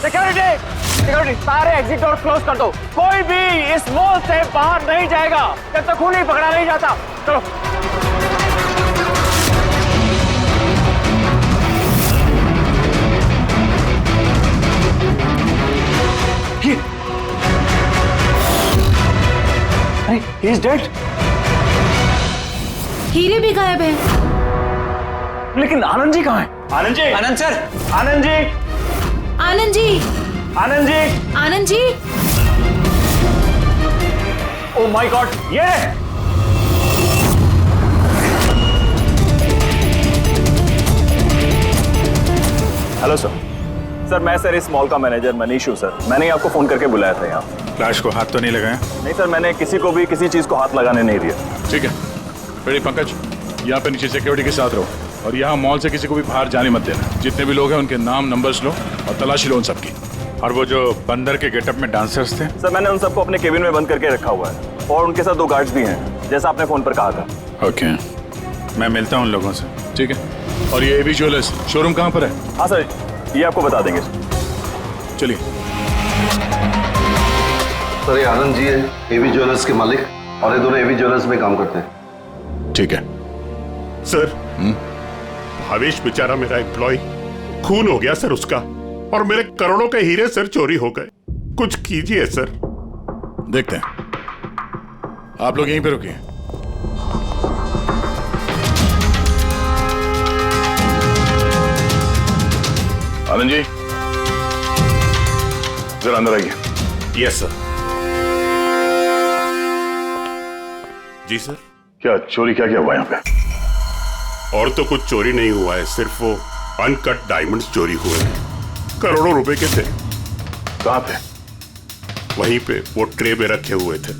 सिक्योरिटी सिक्योरिटी, सारे एग्जिट डोर क्लोज कर दो। कोई भी इस मॉल से बाहर नहीं जाएगा जब तक खून नहीं पकड़ा नहीं जाता। चलो। अरे he is dead। हीरे भी गायब है। लेकिन आनंद जी कहाँ है? Anand ji, Anand sir, Anand ji, Anand ji, Anand ji, Anand ji. Oh my god, ये हेलो सर। सर मैं सर इस मॉल का मैनेजर मनीष हूँ सर। मैंने आपको फोन करके बुलाया था यहाँ। फ्लैश को हाथ तो नहीं लगाया? नहीं सर, मैंने किसी को भी किसी चीज को हाथ लगाने नहीं दिया। ठीक है, फिर पंकज यहाँ पे नीचे सिक्योरिटी के साथ रहो और यहाँ मॉल से किसी को भी बाहर जाने मत देना। जितने भी लोग हैं उनके नाम नंबर्स लो और तलाशी लो उन सबकी। और वो जो बंदर के गेटअप में डांसर्स थे, सर मैंने उन सबको अपने केबिन में बंद करके रखा हुआ है और उनके साथ 2 गार्ड्स भी हैं, जैसा आपने फोन पर कहा था। ओके, मैं मिलता हूँ उन लोगों से। ठीक है, और ये एवी ज्वेलर्स शोरूम कहाँ पर है? हाँ सर, ये आपको बता देंगे। चलिए। सर ये आनंद जी है, एवी ज्वेलर्स के मालिक, और ये दोनों एवी ज्वेलर्स में काम करते हैं। ठीक है सर। भावेश बेचारा मेरा एम्प्लॉय, खून हो गया सर उसका, और मेरे करोड़ों के हीरे सर चोरी हो गए। कुछ कीजिए सर। देखते हैं, आप लोग यहीं पे रुकिए। आनंद जी जरा अंदर आइए। Yes sir. जी सर। क्या चोरी क्या हुआ यहाँ पे? और तो कुछ चोरी नहीं हुआ है, सिर्फ वो अनकट डायमंड्स चोरी हुए हैं। करोड़ों रुपए के थे। कहाँ पे? वहीं पे वो ट्रे में रखे हुए थे।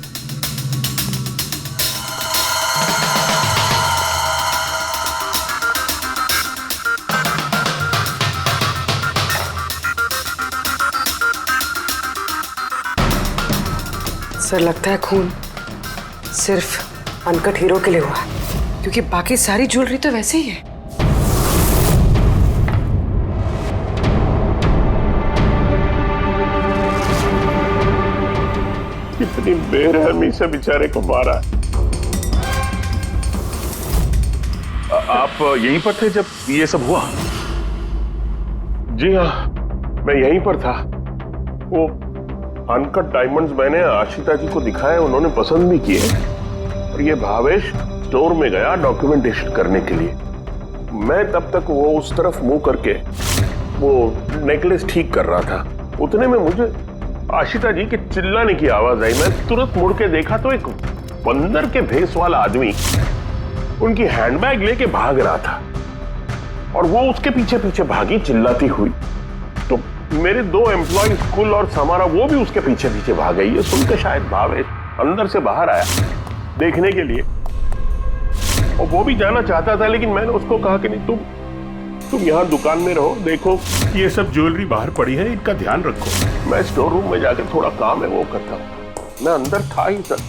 सर लगता है खून सिर्फ अनकट हीरो के लिए हुआ है, क्योंकि बाकी सारी ज्वेलरी तो वैसे ही है। कितनी बेरहमी से बेचारे को मारा। आप यहीं पर थे जब ये सब हुआ? जी हाँ, मैं यहीं पर था। वो अनकट डायमंड्स मैंने आशिता जी को दिखाए, उन्होंने पसंद भी किए, और ये भावेश स्टोर में गया डॉक्यूमेंटेशन करने के लिए। मैं तब तक वो उस तरफ मुंह करके वो नेकलेस ठीक कर रहा था। उतने में मुझे आशिता जी के चिल्लाने की आवाज आई। मैं तुरंत मुड़ के देखा तो एक बंदर के भेस वाला आदमी उनकी हैंडबैग लेके भाग रहा था, और वो उसके पीछे पीछे भागी चिल्लाती हुई। तो मेरे 2 एम्प्लॉय कुल और समारा वो भी उसके पीछे पीछे भाग गई। ये सुनकर शायद भावेश अंदर से बाहर आया देखने के लिए, और वो भी जाना चाहता था, लेकिन मैंने उसको कहा कि नहीं, तुम यहाँ दुकान में रहो, देखो ये सब ज्वेलरी बाहर पड़ी है, इनका ध्यान रखो। मैं स्टोर रूम में जाकर थोड़ा काम है वो करता हूँ। मैं अंदर था ही सर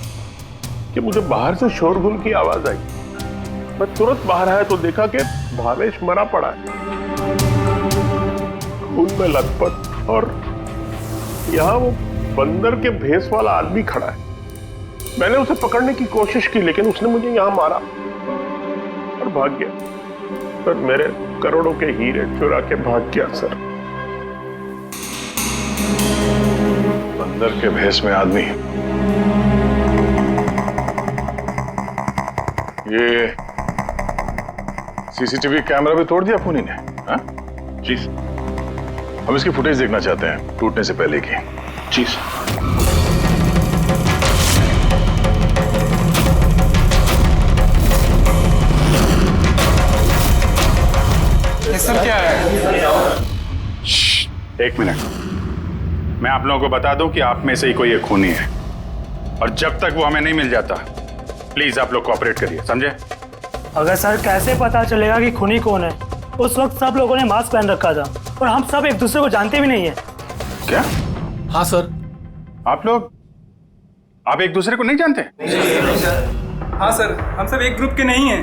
कि मुझे बाहर से शोरगुल की आवाज आई। मैं तुरंत बाहर आया तो देखा कि भावेश मरा पड़ा है, खून में लथपथ, और यहाँ वो बंदर के भेस वाला आदमी खड़ा है। मैंने उसे पकड़ने की कोशिश की, लेकिन उसने मुझे यहाँ मारा और भाग गया। सर मेरे करोड़ों के हीरे चुरा के भाग गया सर। बंदर के भेस में आदमी। ये सीसीटीवी कैमरा भी तोड़ दिया खूनी ने? हाँ? जी सर। हम इसकी फुटेज देखना चाहते हैं टूटने से पहले की। जी सर। सर क्या है? एक मिनट, मैं आप लोगों को बता दूं कि आप में से ही कोई एक खूनी है, और जब तक वो हमें नहीं मिल जाता प्लीज आप लोग कोऑपरेट करिए, समझे? अगर सर कैसे पता चलेगा कि खूनी कौन है? उस वक्त सब लोगों ने मास्क पहन रखा था और हम सब एक दूसरे को जानते भी नहीं है। क्या? हाँ सर। आप एक दूसरे को नहीं जानते? हाँ सर, हम सब एक ग्रुप के नहीं हैं।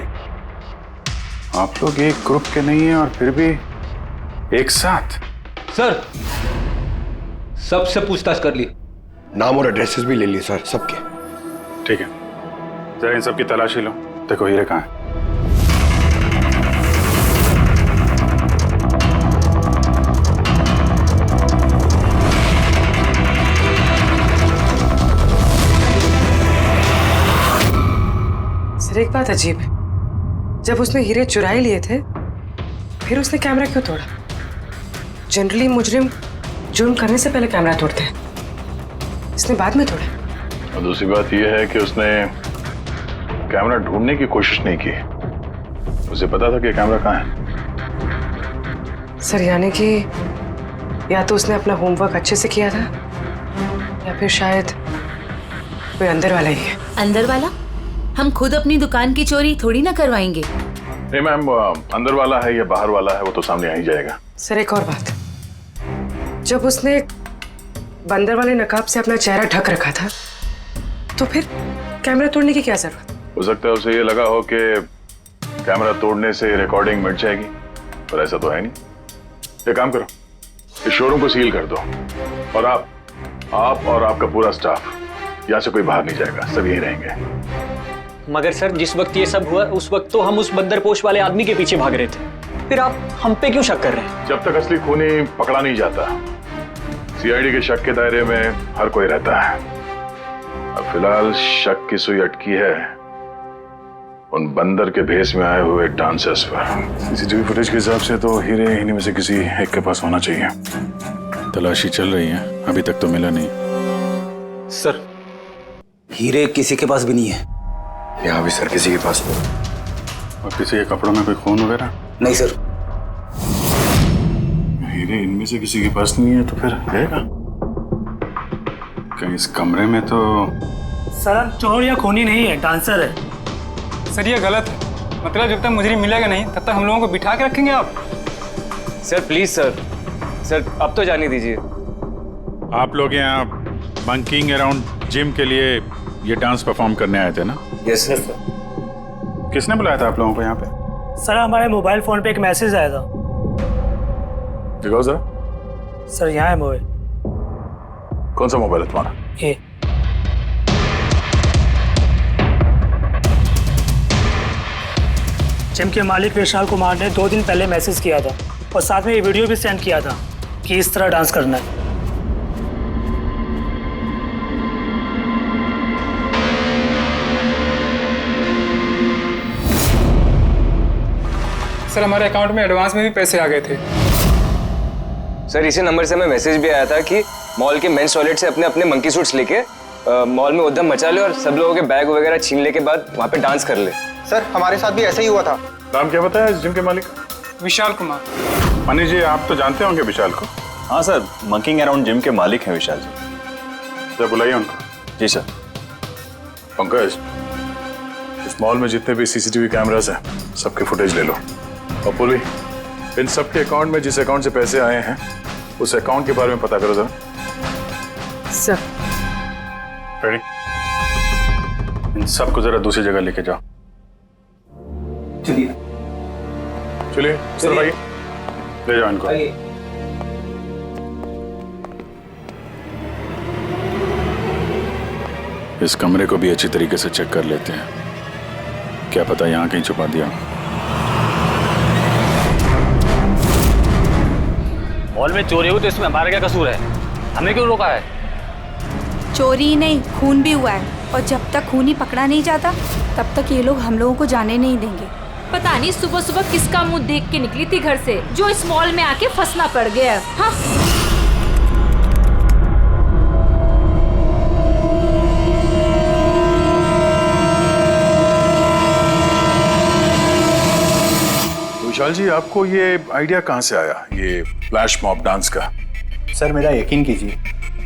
आप लोग एक ग्रुप के नहीं हैं और फिर भी एक साथ? सर, सबसे पूछताछ कर ली, नाम और एड्रेसेस भी ले लिए सर, सबके। ठीक है, जरा इन सबकी तलाशी लो। देखो हीरे कहाँ है। सर एक बात अजीब है, जब उसने हीरे चुराए लिए थे फिर उसने कैमरा क्यों तोड़ा? जनरली मुजरिम जुर्म करने से पहले कैमरा तोड़ते हैं, इसने बाद में तोड़ा। और दूसरी बात यह है कि उसने कैमरा ढूंढने की कोशिश नहीं की, उसे पता था कि कैमरा कहाँ है। सर यानी कि या तो उसने अपना होमवर्क अच्छे से किया था या फिर शायद कोई अंदर वाला ही है। अंदर वाला? हम खुद अपनी दुकान की चोरी थोड़ी ना करवाएंगे। नहीं मैम, अंदर वाला है या बाहर वाला है वो तो सामने आ ही जाएगा। सर एक और बात, जब उसने बंदर वाले नकाब से अपना चेहरा ढक रखा था तो फिर कैमरा तोड़ने की क्या जरूरत? हो सकता है उसे ये लगा हो कि कैमरा तोड़ने से रिकॉर्डिंग मिट जाएगी, पर ऐसा तो है नहीं। ये काम करो, इस शोरूम को सील कर दो और आप और आपका पूरा स्टाफ यहाँ से कोई बाहर नहीं जाएगा, सब यहीं रहेंगे। मगर सर जिस वक्त ये सब हुआ उस वक्त तो हम उस बंदरपोश वाले आदमी के पीछे भाग रहे थे, फिर आप हम पे क्यों शक कर रहे हैं? जब तक असली खूनी पकड़ा नहीं जाता, सीआईडी के शक के दायरे में हर कोई रहता है। अब फिलहाल शक की सुई अटकी है उन बंदर के भेष में आए हुए डांसर्स पर। सीसीटीवी फुटेज के हिसाब से तो हीरे इन्हीं में से किसी एक के पास होना चाहिए। तलाशी चल रही है, अभी तक तो मिला नहीं। सर हीरे किसी के पास भी नहीं है। यहाँ भी सर किसी के पास नहीं। और किसी के कपड़ों में कोई खून वगैरह? नहीं सर। हीरे इनमें से किसी के पास नहीं है तो फिर रहेगा कहीं इस कमरे में? तो सर चोर या खूनी नहीं है, डांसर है। सर ये गलत है, मतलब जब तक मुजरिम मिलेगा नहीं तब तक हम लोगों को बिठा के रखेंगे आप? सर प्लीज सर अब तो जाने दीजिए। आप लोग यहाँ बंकिंग अराउंड जिम के लिए ये डांस परफॉर्म करने आए थे ना? Yes sir. किसने बुलाया था आप लोगों को यहाँ पे? सर हमारे मोबाइल फोन पे एक मैसेज आया था। दिखाओ सर। सर यहाँ है मोबाइल। कौन सा मोबाइल है तुम्हारा? ये जिम के मालिक विशाल कुमार ने 2 दिन पहले मैसेज किया था और साथ में ये वीडियो भी सेंड किया था कि इस तरह डांस करना है। सर हमारे अकाउंट में एडवांस में भी पैसे आ गए थे। सर इसी नंबर से हमें मैसेज भी आया था कि मॉल के मेंस टॉयलेट से अपने अपने मंकी सूट्स लेके मॉल में उद्यम मचा ले और सब लोगों के बैग वगैरह छीनने के बाद वहाँ पे डांस कर ले। सर हमारे साथ भी ऐसा ही हुआ था। नाम क्या बताया इस जिम के मालिक? विशाल कुमार। मनीष जी आप तो जानते होंगे विशाल को? हाँ सर, मंकिंग अराउंड जिम के मालिक हैं विशाल जी। जब बुलाइए उनको। जी सर। पंकज, इस मॉल में जितने भी सीसीटीवी कैमरास हैं सबके फुटेज ले लो और पुली इन सबके अकाउंट में जिस अकाउंट से पैसे आए हैं उस अकाउंट के बारे में पता करो जरा। Sir ready? इन सबको जरा दूसरी जगह लेके जाओ। चलिए सर भाई ले जाओ इनको। इस कमरे को भी अच्छी तरीके से चेक कर लेते हैं, क्या पता यहाँ कहीं छुपा दिया। मॉल में चोरी हुई तो इसमें हमारा क्या कसूर है? हमने क्यों रोका है? चोरी नहीं, खून भी हुआ है और जब तक खूनी पकड़ा नहीं जाता तब तक ये लोग हम लोगों को जाने नहीं देंगे। पता नहीं सुबह सुबह किसका मुंह देख के निकली थी घर से जो इस मॉल में आके फंसना पड़ गया। हाँ विशाल जी, आपको ये आइडिया कहाँ से आया, ये फ्लैश मॉब डांस का? सर मेरा यकीन कीजिए,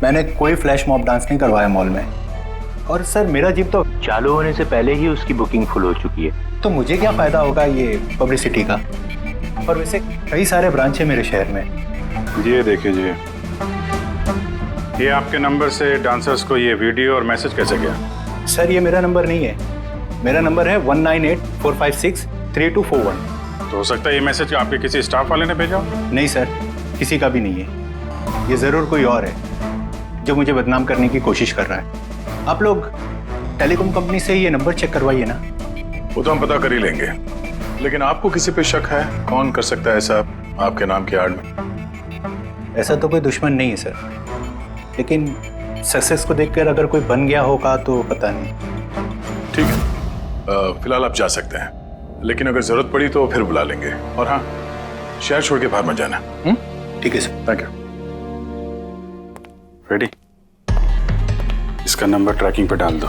मैंने कोई फ्लैश मॉब डांस नहीं करवाया मॉल में। और सर मेरा जिम तो चालू होने से पहले ही उसकी बुकिंग फुल हो चुकी है, तो मुझे क्या फ़ायदा होगा ये पब्लिसिटी का। और वैसे कई सारे ब्रांच है मेरे शहर में। ये देखिए जी, ये आपके नंबर से डांसर्स को ये वीडियो और मैसेज कैसे गया? सर ये मेरा नंबर नहीं है, मेरा नंबर है 1984563241। तो हो सकता है ये मैसेज आपके किसी स्टाफ वाले ने भेजा हो? नहीं सर, किसी का भी नहीं है। ये जरूर कोई और है जो मुझे बदनाम करने की कोशिश कर रहा है। आप लोग टेलीकॉम कंपनी से ये नंबर चेक करवाइए ना। वो तो हम पता कर ही लेंगे, लेकिन आपको किसी पे शक है? कौन कर सकता है ऐसा आपके नाम की आड़ में? ऐसा तो कोई दुश्मन नहीं है सर, लेकिन सक्सेस को देखकर अगर कोई बन गया होगा तो पता नहीं। ठीक है, फिलहाल आप जा सकते हैं, लेकिन अगर जरूरत पड़ी तो फिर बुला लेंगे। और हाँ, शहर छोड़ के बाहर मत जाना। ठीक है सर, थैंक यू। रेडी? इसका नंबर ट्रैकिंग पे डाल दो,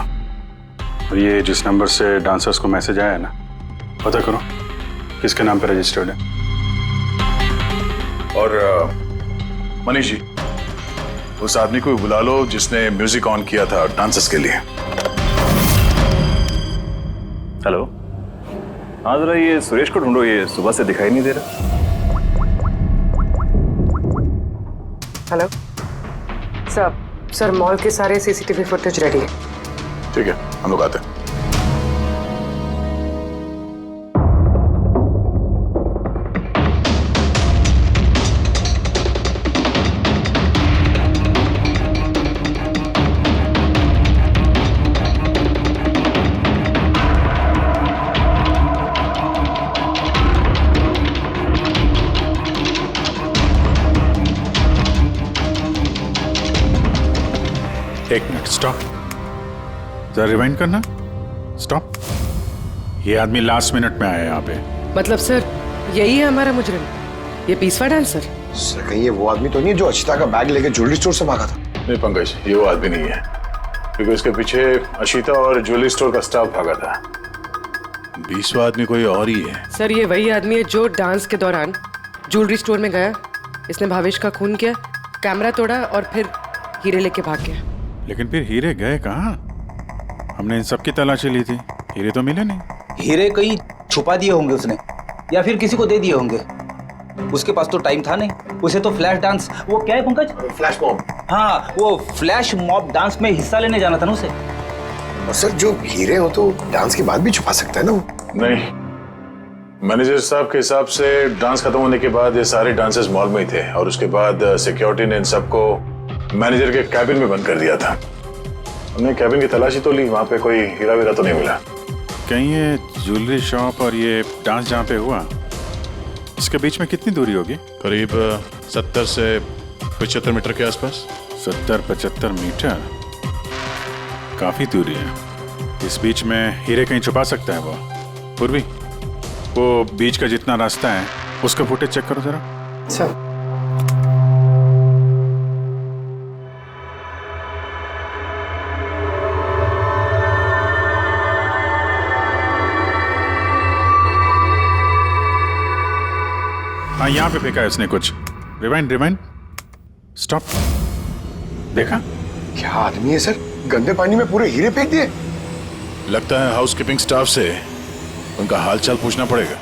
और ये जिस नंबर से डांसर्स को मैसेज आया है ना, पता करो किसके नाम पे रजिस्टर्ड है। और मनीष जी, उस आदमी को बुला लो जिसने म्यूजिक ऑन किया था डांसर्स के लिए। हेलो, हाँ जरा ये सुरेश को ढूंढो, ये सुबह से दिखाई नहीं दे रहा। हेलो सर, मॉल के सारे सीसीटीवी फुटेज रेडी है। ठीक है, हम लोग आते हैं। एक मिनट, स्टॉप, जरा रिवाइंड करना। स्टॉप। ये आदमी लास्ट मिनट में आया यहाँ पे। मतलब सर यही है हमारा मुजरिम, ये पीसवा डांसर? सर कहीं ये वो आदमी तो नहीं जो अचिता का बैग लेके ज्वेलरी स्टोर से भागा था? नहीं पंकज, ये वो आदमी नहीं है, क्योंकि उसके पीछे अशिता और ज्वेलरी स्टोर का स्टाफ भागा था। 20वां आदमी कोई और ही है। सर ये वही आदमी है जो डांस के दौरान ज्वेलरी स्टोर में गया, इसने भावेश का खून किया, कैमरा तोड़ा और फिर हीरे लेके भाग गया। लेकिन फिर हीरे गए कहाँ? हमने इन सब की तलाशी ली थी, हीरे तो मिले नहीं। हीरे कहीं छुपा दिए होंगे उसने, या फिर किसी को दे दिए होंगे। उसके पास तो टाइम था नहीं, उसे तो फ्लैश डांस, वो क्या है पंकज? Flash mob. हाँ, वो फ्लैश मॉब डांस में हिस्सा लेने जाना था ना उसे। और सर जो हीरे हो तो डांस के बाद भी छुपा सकता है ना वो? नहीं, मैनेजर साहब के हिसाब से डांस खत्म होने के बाद ये सारे डांसर्स मॉल में ही थे, और उसके बाद सिक्योरिटी ने इन सबको मैनेजर के कैबिन में बंद कर दिया था। हमने कैबिन की तलाशी तो ली, वहां पे कोई हीरा वीरा तो नहीं मिला। कहीं ये ज्वेलरी शॉप और ये डांस जहाँ पे हुआ, इसके बीच में कितनी दूरी होगी? करीब 70 से 75 मीटर के आसपास। 70-75 मीटर, काफी दूरी है। इस बीच में हीरे कहीं छुपा सकता है वो। पूर्वी, वो बीच का जितना रास्ता है उसका फुटेज चेक करो जरा। अच्छा। हाँ, यहाँ पे फेंका है उसने कुछ। Rewind, stop. देखा? क्या आदमी है सर, गंदे पानी में पूरे हीरे फेंक दिए। लगता है हाउसकीपिंग स्टाफ से उनका हालचाल पूछना पड़ेगा।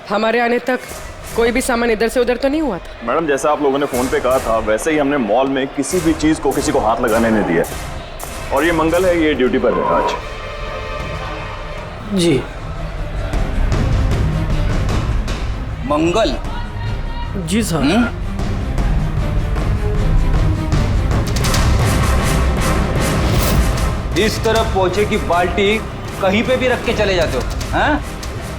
हमारे आने तक कोई भी सामान इधर से उधर तो नहीं हुआ था? मैडम, जैसा आप लोगों ने फोन पे कहा था वैसे ही हमने मॉल में किसी भी चीज को किसी को हाथ लगाने नहीं दिया। और ये मंगल है, ये ड्यूटी पर है आज। जी मंगल? जी सर। इस तरफ पहुंचे कि बाल्टी कहीं पे भी रख के चले जाते हो, हैं?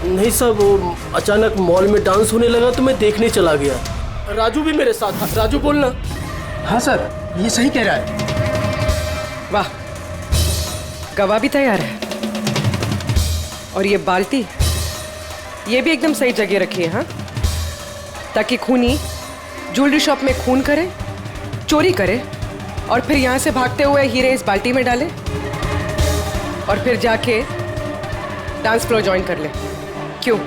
नहीं सर, वो अचानक मॉल में डांस होने लगा तो मैं देखने चला गया। राजू भी मेरे साथ था। राजू बोलना। हाँ सर, ये सही कह रहा है। वाह, गवाह भी तैयार है। और ये बाल्टी, ये भी एकदम सही जगह रखी है, हाँ? ताकि खूनी ज्वेलरी शॉप में खून करे, चोरी करे, और फिर यहाँ से भागते हुए हीरे इस बाल्टी में डाले, और फिर जाके डांस फ्लोर ज्वाइन कर ले। क्यों?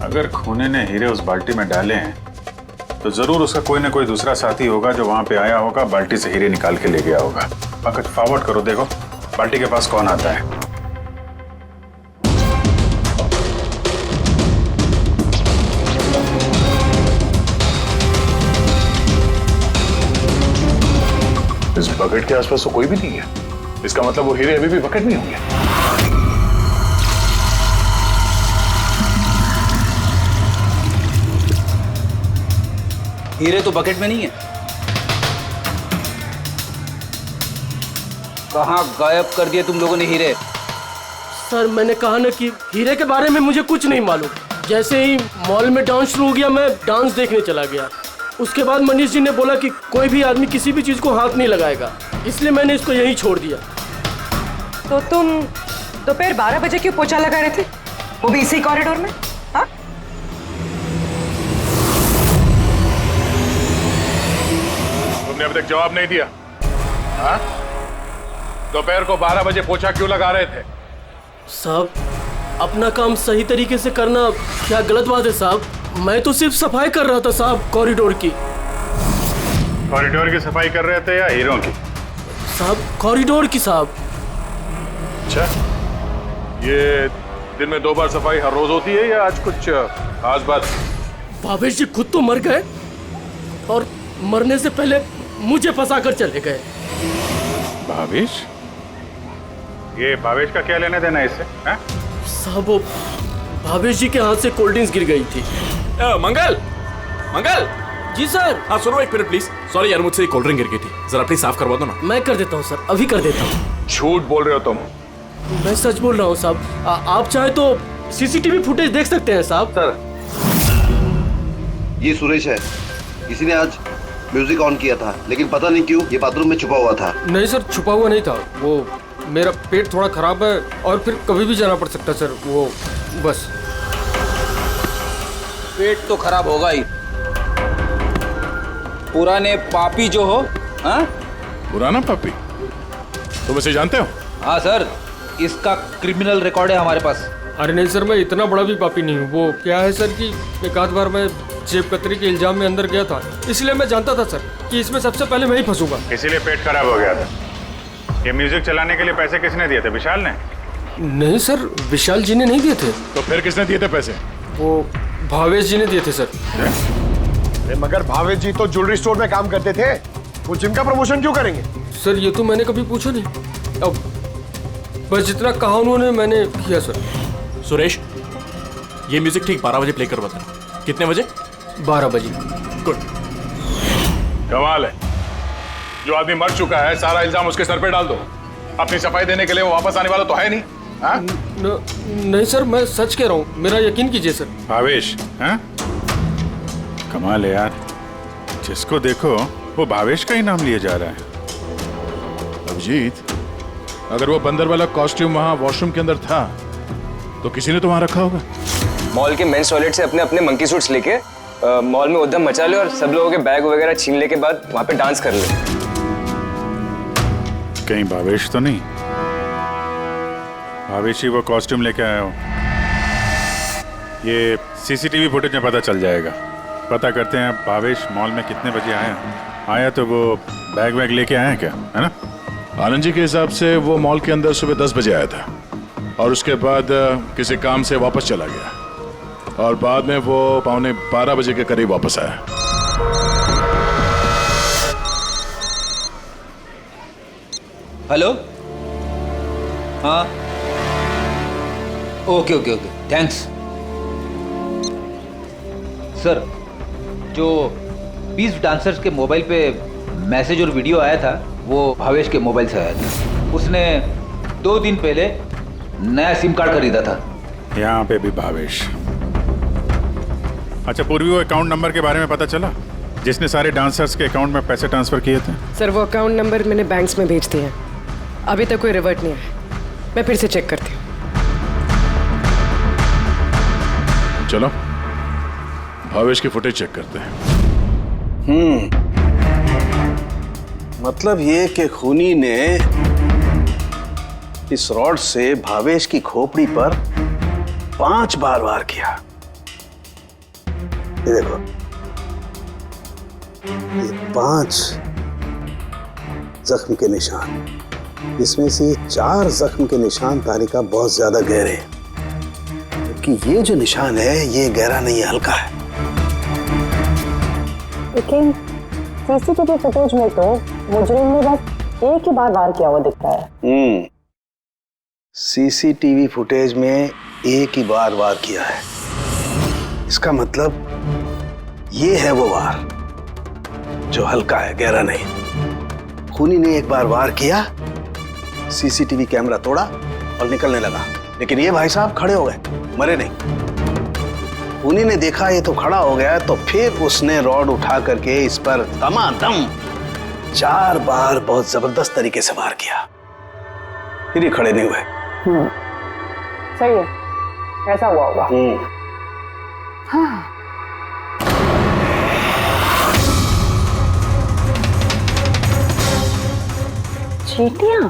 अगर खूनी ने हीरे उस बाल्टी में डाले हैं तो जरूर उसका कोई ना कोई दूसरा साथी होगा जो वहां पे आया होगा, बाल्टी से हीरे निकाल के ले गया होगा। पंकज, फॉरवर्ड करो, देखो बाल्टी के पास कौन आता है। बकेट के आसपास तो कोई भी नहीं है। इसका मतलब वो हीरे अभी भी बकेट में होंगे। हीरे तो बकेट में नहीं है। कहाँ गायब कर दिए तुम लोगों ने हीरे? सर मैंने कहा ना कि हीरे के बारे में मुझे कुछ नहीं मालूम। जैसे ही मॉल में डांस शुरू हो गया मैं डांस देखने चला गया। उसके बाद मनीष जी ने बोला कि कोई भी आदमी किसी भी चीज को हाथ नहीं लगाएगा, इसलिए मैंने इसको यहीं छोड़ दिया। तो तुम दोपहर 12 बजे क्यों पोछा लगा रहे थे, वो भी इसी कॉरिडोर में? हाँ? तुमने अभी तक जवाब नहीं दिया। हाँ? दोपहर को 12 बजे पोछा क्यों लगा रहे थे? साहब अपना काम सही तरीके से करना क्या गलत बात है साहब? मैं तो सिर्फ सफाई कर रहा था साहब, कॉरिडोर की। कॉरिडोर की सफाई कर रहे थे या हीरों की? साहब कॉरिडोर की साहब। अच्छा, ये दिन में 2 बार सफाई हर रोज होती है या आज कुछ खास बात? भावेश जी खुद तो मर गए और मरने से पहले मुझे फंसा कर चले गए। भावेश? ये भावेश का क्या लेना देना इससे? साहब वो भावेश जी के हाथ से कोल्ड ड्रिंक्स गिर गई थी। मंगल, मंगल। जी सर। हाँ सुनो एक मिनट प्लीज। सॉरी यार, मुझसे कोल्ड ड्रिंक गिर गई थी, जरा प्लीज साफ करवा दो ना। मैं कर देता हूँ सर, अभी कर देता हूँ। झूठ बोल रहे हो तुम? मैं सच बोल रहा हूँ साहब। आप चाहे तो सीसीटीवी फुटेज देख सकते हैं साहब। सर ये सुरेश है, इसी ने आज म्यूजिक ऑन किया था, लेकिन पता नहीं क्यों ये बाथरूम में छुपा हुआ था। नहीं सर छुपा हुआ नहीं था, वो मेरा पेट थोड़ा खराब है और फिर कभी भी जाना पड़ सकता सर, वो बस। पेट तो खराब होगा ही। पुराने पापी जो हो। हाँ? पुराना पापी? तुम इसे जानते हो? हाँ सर, इसका क्रिमिनल रिकॉर्ड है हमारे पास। अरे नहीं सर, मैं इतना बड़ा भी पापी नहीं हूँ। वो क्या है सर कि एक आध बार मैं जेब कतरी के इल्जाम में अंदर गया था, इसलिए मैं जानता था सर कि इसमें सबसे पहले मैं ही फंसूंगा। इसीलिए पेट खराब हो गया था। ये म्यूजिक चलाने के लिए पैसे किसने दिए थे? विशाल ने? नहीं सर, विशाल जी ने नहीं दिए थे। तो फिर किसने दिए थे पैसे? वो भावेश जी ने दिए थे सर। मगर भावेश जी तो ज्वेलरी स्टोर में काम करते थे, वो जिम का प्रमोशन क्यों करेंगे? सर ये तो मैंने कभी पूछा नहीं, अब बस जितना कहा उन्होंने मैंने किया सर। सुरेश, ये म्यूजिक ठीक 12 बजे प्ले करवा देना। कितने बजे? 12 बजे। गुड। कमाल है, जो आदमी मर चुका है सारा इल्जाम उसके सर पे डाल दो। अपनी सफाई देने के लिए वो वापस आने वाला तो है नहीं। नहीं सर, मैं सच कह रहा हूँ, मेरा यकीन कीजिए सर। भावेश? हाँ? कमाल है यार, जिसको देखो वो भावेश का ही नाम लिया जा रहा है। अभिजीत, अगर वो बंदर वाला कॉस्ट्यूम वहाँ वॉशरूम के अंदर था तो किसी ने तो वहाँ रखा होगा। मॉल के मेंस टॉयलेट से अपने अपने मंकी सूट्स लेके मॉल में उद्यम मचा ले और सब लोगों के बैग वगैरह छीन ले के बाद वहाँ पे डांस कर ले। कहीं भावेश तो नहीं? भावेश ही वो कॉस्ट्यूम लेके आया हो। ये सीसीटीवी फुटेज में पता चल जाएगा। पता करते हैं भावेश मॉल में कितने बजे आया तो वो बैग वैग लेके आया क्या, है ना? आनंद जी के हिसाब से वो मॉल के अंदर सुबह 10 बजे आया था और उसके बाद किसी काम से वापस चला गया और बाद में वो 11:15 बजे के करीब वापस आया। हेलो? हाँ okay okay okay, thanks sir. जो 20 डांसर्स के मोबाइल पे मैसेज और वीडियो आया था वो भावेश के मोबाइल से आया था। उसने 2 दिन पहले नया सिम कार्ड खरीदा था। यहाँ पे भी भावेश। अच्छा पूर्वी, वो अकाउंट नंबर के बारे में पता चला जिसने सारे डांसर्स के अकाउंट में पैसे ट्रांसफर किए थे? सर वो अकाउंट नंबर मैंने बैंक्स में भेज दिए हैं, अभी तक कोई रिवर्ट नहीं आया। मैं फिर से चेक करती हूँ। चलो भावेश की फुटेज चेक करते हैं। मतलब ये कि खूनी ने इस रॉड से भावेश की खोपड़ी पर 5 बार वार किया। ये देखो, ये 5 जख्म के निशान, इसमें से 4 जख्म के निशान तारिका बहुत ज्यादा गहरे हैं, क्योंकि ये जो निशान है ये गहरा नहीं है, हल्का है। लेकिन सीसीटीवी फुटेज में तो मुजरिम ने बस एक ही बार वार किया हुआ दिख रहा है। सीसीटीवी फुटेज में एक ही बार वार किया है। इसका मतलब ये है वो वार जो हल्का है, गहरा नहीं। खूनी ने एक बार वार किया, सीसीटीवी कैमरा तोड़ा और निकलने लगा, लेकिन ये भाई साहब खड़े हो गए, मरे नहीं। खूनी ने देखा ये तो खड़ा हो गया, तो फिर उसने रॉड उठा करके इस पर दमादम 4 बार बहुत जबरदस्त तरीके से वार किया, फिर ये खड़े नहीं हुए। सही है, ऐसा हुआ होगा। हाँ। चींटियां,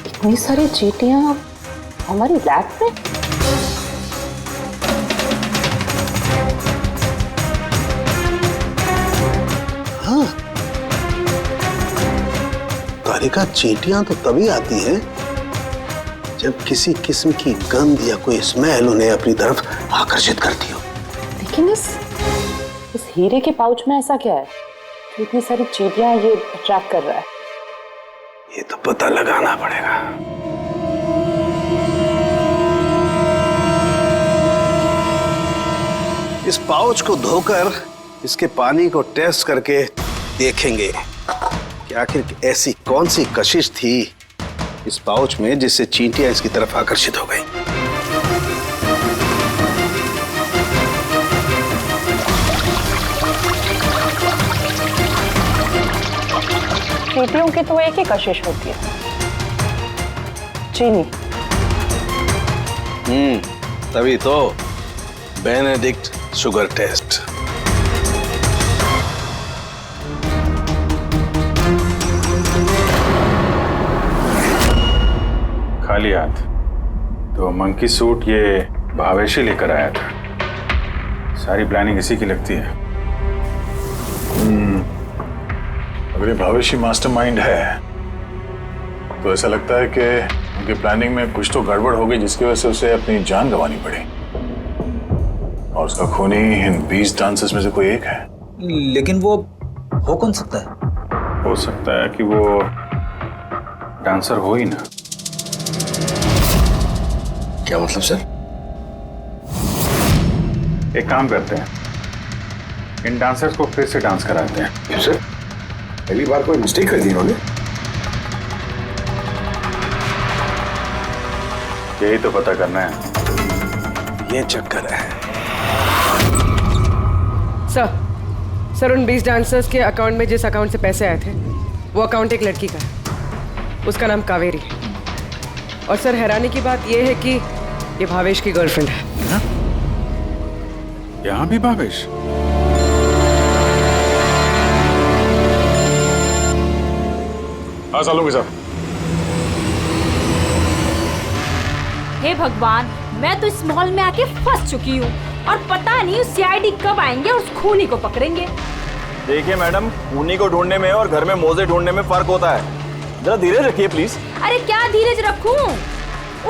इतनी सारी चींटियां हमारी लैब में। हाँ, तारिका, चींटियां तो तभी आती हैं जब किसी किस्म की गंध या कोई स्मेल उन्हें अपनी तरफ आकर्षित करती हो। लेकिन इस हीरे के पाउच में ऐसा क्या है कि इतनी सारी चींटियां ये अट्रैक्ट कर रहा है? ये तो पता लगाना पड़ेगा। इस पाउच को धोकर इसके पानी को टेस्ट करके देखेंगे कि आखिर ऐसी कौन सी कशिश थी इस पाउच में जिससे चींटियां इसकी तरफ आकर्षित हो गई। चींटियों की तो एक ही कशिश होती है, चीनी। तभी तो बेनेडिक्ट शुगर टेस्ट। खाली हाथ तो मंकी सूट ये भावेशी लेकर आया था। सारी प्लानिंग इसी की लगती है। अगर ये भावेशी मास्टरमाइंड है तो ऐसा लगता है कि उनकी प्लानिंग में कुछ तो गड़बड़ हो गई जिसकी वजह से उसे अपनी जान गंवानी पड़ी, और उसका खूनी इन 20 डांसर्स में से कोई एक है। लेकिन वो हो कौन सकता है? हो सकता है कि वो डांसर हो ही ना। क्या मतलब सर? एक काम करते हैं, इन डांसर्स को फिर से डांस कराते हैं। क्यों सर? पहली बार कोई मिस्टेक कर दी उन्होंने? यही तो पता करना है। ये चक्कर है। सर उन 20 डांसर्स के अकाउंट में जिस अकाउंट से पैसे आए थे वो अकाउंट एक लड़की का है, उसका नाम कावेरी है। और सर हैरानी की बात यह है कि ये भावेश की गर्लफ्रेंड है। यहाँ भी भावेश? हाँ सालों के साथ। हे भगवान, मैं तो इस मॉल में आके फंस चुकी हूँ और पता नहीं उस सीआईडी कब आएंगे और उस खूनी को पकड़ेंगे। देखिए मैडम, खूनी को ढूंढने में और घर में मोजे ढूंढने में फर्क होता है। जरा धीरज रखिए प्लीज। अरे क्या धीरज रखूं?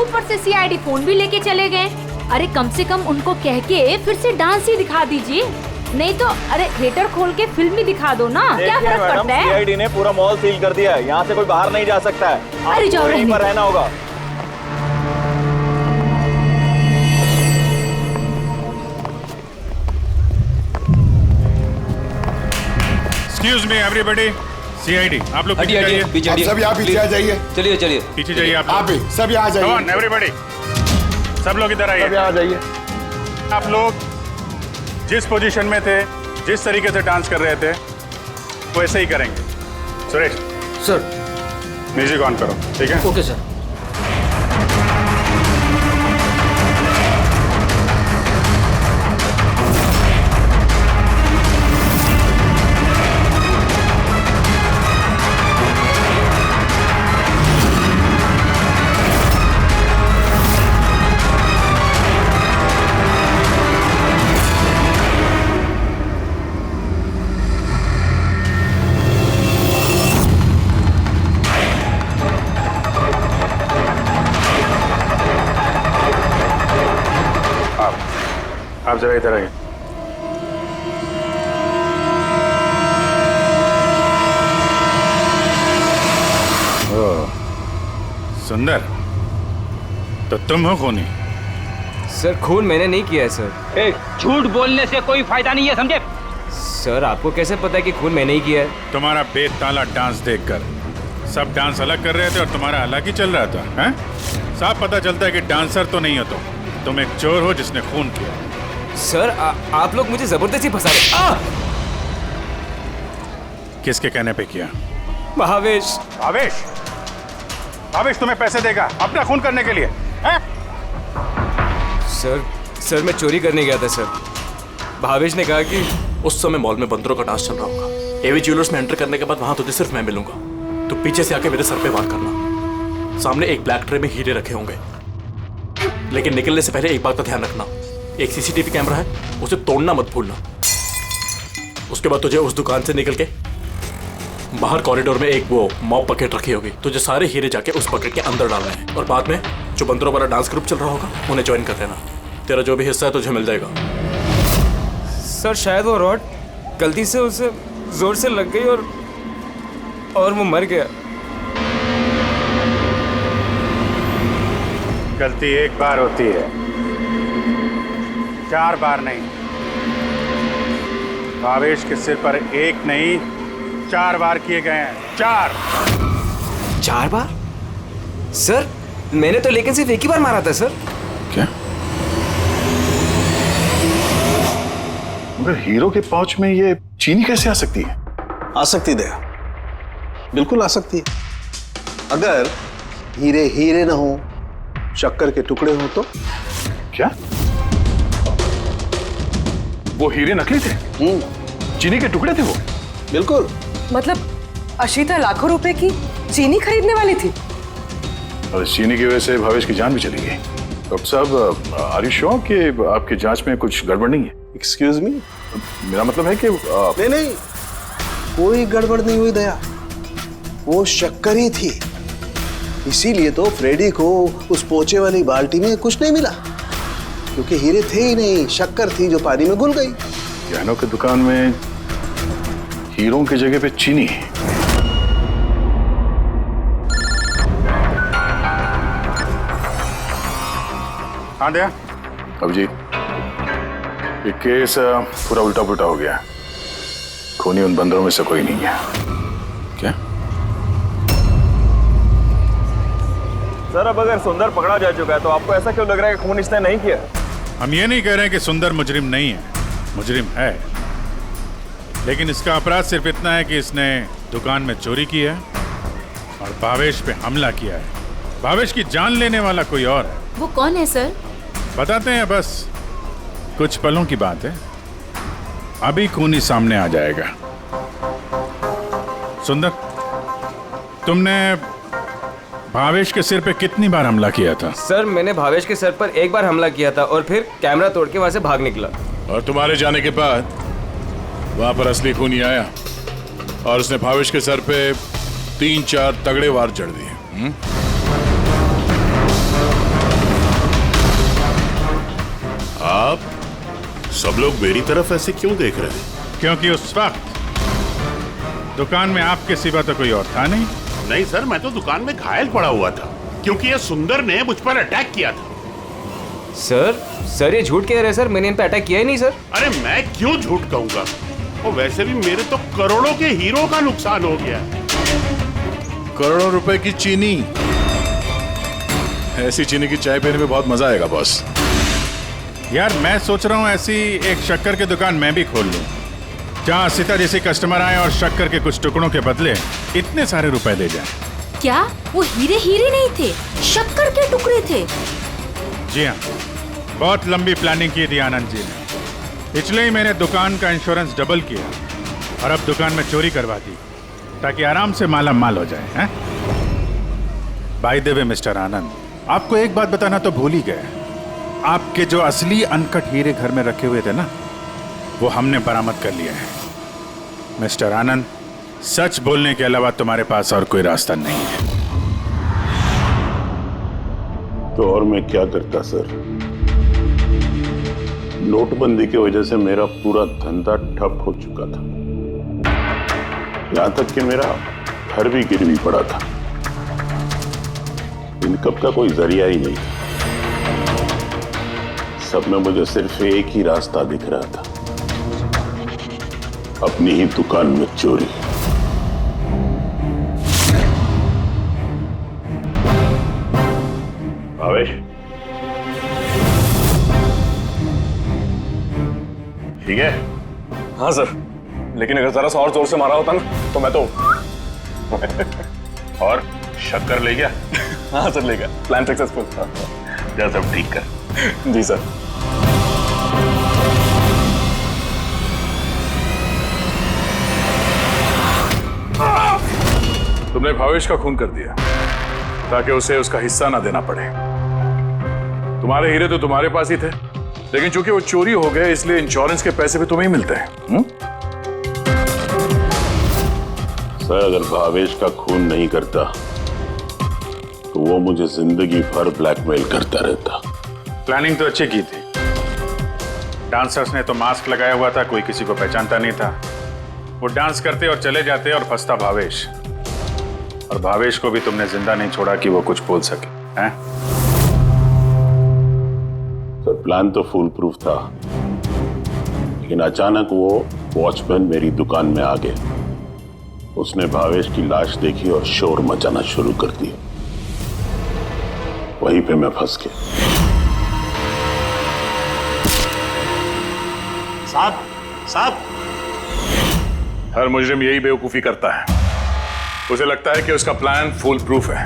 ऊपर से सीआईडी फोन भी लेके चले गए। अरे कम से कम उनको कह के फिर से डांस ही दिखा दीजिए, नहीं तो अरे थिएटर खोल के फिल्म ही दिखा दो ना। क्या फर्क पड़ता है? सीआईडी ने पूरा मॉल सील कर दिया है, यहाँ से कोई बाहर नहीं जा सकता है। अरे जाओ, यहीं पर रहना होगा। Excuse me everybody, CID, आप लोग पीछे जाइए। आप सब यहाँ पीछे आ जाइए। चलिए चलिए पीछे जाइए आप भी सब यहाँ जाइए। Come on everybody, सब लोग इधर आइए। सब यहाँ जाइए। आप लोग जिस पोजीशन में थे, जिस तरीके से डांस कर रहे थे, वैसे ही करेंगे। सुरेश सर, म्यूजिक ऑन करो, ठीक है? Okay sir. आप जरा इधर आइए। सुंदर, तो तुम हो खूनी? सर खून मैंने नहीं किया है सर। झूठ बोलने से कोई फायदा नहीं है, समझे? सर आपको कैसे पता है कि खून मैंने ही किया है? तुम्हारा बेताला डांस देखकर सब डांस अलग कर रहे थे और तुम्हारा अलग ही चल रहा था, हैं? साफ पता चलता है कि डांसर तो नहीं हो तुम एक चोर हो जिसने खून किया। सर आप लोग मुझे जबरदस्ती फंसा रहे। किसके कहने पे किया? भावेश। भावेश? भावेश तुम्हें पैसे देगा अपना खून करने के लिए, हैं? सर मैं चोरी करने गया था सर। भावेश ने कहा कि उस समय मॉल में बंदरों का डांस चल रहा होगा। एवी ज्वेलर्स में एंटर करने के बाद वहां तुझे सिर्फ मैं मिलूंगा। तो पीछे से आके मेरे सर पे वार करना। सामने एक ब्लैक ट्रे में हीरे रखे होंगे, लेकिन निकलने से पहले एक बात का ध्यान रखना, एक सीसीटीवी कैमरा है, उसे तोड़ना मत भूलना। उसके बाद तुझे उस दुकान से निकल के बाहर कॉरिडोर में एक वो मॉप बकेट रखी होगी, तुझे सारे हीरे जाके उस बकेट के अंदर डालने हैं और बाद में जो बंदरों वाला डांस ग्रुप चल रहा होगा उन्हें ज्वाइन कर लेना। तेरा जो भी हिस्सा है तुझे मिल जाएगा। सर शायद वो रॉड गलती से उसे जोर से लग गई और वो मर गया। गलती एक बार होती है, 4 बार नहीं। भावेश के सिर पर एक नहीं 4 बार किए गए हैं। 4 बार? सर मैंने तो लेकिन सिर्फ एक ही बार मारा था सर। क्या? मगर हीरो के पाउच में ये चीनी कैसे आ सकती है? आ सकती दया, बिल्कुल आ सकती है। अगर हीरे हीरे ना हो, शक्कर के टुकड़े हो तो। क्या? वो हीरे नकली थे? चीनी के टुकड़े थे वो? बिल्कुल। मतलब अशीता लाखों रुपए की चीनी खरीदने वाली थी और इस चीनी की वजह से भावेश की जान भी चली गई। डॉक्टर साहब, आर यू श्योर कि आपकी जांच में कुछ गड़बड़ नहीं है? Excuse me? मेरा मतलब है कि नहीं, कोई गड़बड़ नहीं हुई दया, वो शक्कर ही थी। इसीलिए तो फ्रेडी को उस पोचे वाली बाल्टी में कुछ नहीं मिला, क्योंकि हीरे थे ही नहीं, शक्कर थी जो पानी में घुल गई। गहनों की दुकान में हीरों की जगह पे चीनी। हाँ दया। अभिजीत, ये केस पूरा उल्टा पुल्टा हो गया। खूनी उन बंदरों में से कोई नहीं है। क्या? सर अब अगर सुंदर पकड़ा जा चुका है तो आपको ऐसा क्यों लग रहा है कि खून इसने नहीं किया? हम ये नहीं कह रहे हैं कि सुंदर मुजरिम नहीं है, मुजरिम है, लेकिन इसका अपराध सिर्फ इतना है कि इसने दुकान में चोरी की है और भावेश पे हमला किया है। भावेश की जान लेने वाला कोई और है। वो कौन है सर? बताते हैं, बस कुछ पलों की बात है, अभी खूनी सामने आ जाएगा। सुंदर, तुमने भावेश के सिर पे कितनी बार हमला किया था? सर मैंने भावेश के सर पर एक बार हमला किया था और फिर कैमरा तोड़ के वहां से भाग निकला। और तुम्हारे जाने के बाद वहां पर असली खूनी आया और उसने भावेश के सर पे 3-4 तगड़े वार जड़ दिए। आप सब लोग मेरी तरफ ऐसे क्यों देख रहे हैं? क्योंकि उस वक्त दुकान में आपके सिवा तो कोई और था नहीं। नहीं सर, मैं तो दुकान में घायल पड़ा हुआ था क्योंकि ये सुंदर ने मुझ पर अटैक किया था। सर ये झूठ कह रहे हैं सर, मैंने इन पे अटैक किया ही नहीं सर। अरे मैं क्यों झूठ कहूंगा, और वैसे भी मेरे तो करोड़ों के हीरो का नुकसान हो गया। करोड़ों रुपए की चीनी, ऐसी चीनी की चाय पीने में बहुत मजा आएगा बॉस। यार मैं सोच रहा हूँ ऐसी एक शक्कर की दुकान मैं भी खोल लूँ, जहाँ सीता जैसे कस्टमर आए और शक्कर के कुछ टुकड़ों के बदले इतने सारे रुपए दे जाए। क्या वो हीरे हीरे नहीं थे, शक्कर के टुकड़े थे? जी हाँ, बहुत लंबी प्लानिंग की थी आनंद जी ने। इसलिए ही मैंने दुकान का इंश्योरेंस डबल किया और अब दुकान में चोरी करवा दी ताकि आराम से माला माल हो जाए। हैं? बाय द वे मिस्टर आनंद, आपको एक बात बताना तो भूल ही गए, आपके जो असली अनकट हीरे घर में रखे हुए थे ना, वो हमने बरामद कर लिया है। मिस्टर आनंद, सच बोलने के अलावा तुम्हारे पास और कोई रास्ता नहीं है। तो और मैं क्या करता सर, नोटबंदी की वजह से मेरा पूरा धंधा ठप हो चुका था, यहां तक कि मेरा घर भी गिरवी पड़ा था। इनकम का कोई जरिया ही नहीं। सब में मुझे सिर्फ एक ही रास्ता दिख रहा था, अपनी ही दुकान में चोरी। भावेश, ठीक है? हाँ सर, लेकिन अगर जरा सा और जोर से मारा होता ना तो मैं तो और शक्कर ले गया? हाँ सर, ले गया। Plan successful. जा सब ठीक कर। जी सर। तुमने भावेश का खून कर दिया ताकि उसे उसका हिस्सा ना देना पड़े। तुम्हारे हीरे तो तुम्हारे पास ही थे, लेकिन चूंकि वो चोरी हो गए इसलिए इंश्योरेंस के पैसे भी तुम्हें ही मिलते हैं। सर, अगर भावेश का खून नहीं करता तो वो मुझे जिंदगी भर ब्लैकमेल करता रहता। प्लानिंग तो अच्छी की थी। डांसर्स ने तो मास्क लगाया हुआ था, कोई किसी को पहचानता नहीं था। वो डांस करते और चले जाते और फंसता भावेश, और भावेश को भी तुमने जिंदा नहीं छोड़ा कि वो कुछ बोल सके, हैं? सर, प्लान तो फुल प्रूफ था, लेकिन अचानक वो वॉचमैन मेरी दुकान में आ गया। उसने भावेश की लाश देखी और शोर मचाना शुरू कर दिया। वहीं पे मैं फंस गया। साहब, हर मुजरिम यही बेवकूफी करता है। उसे लगता है कि उसका प्लान फुल प्रूफ है,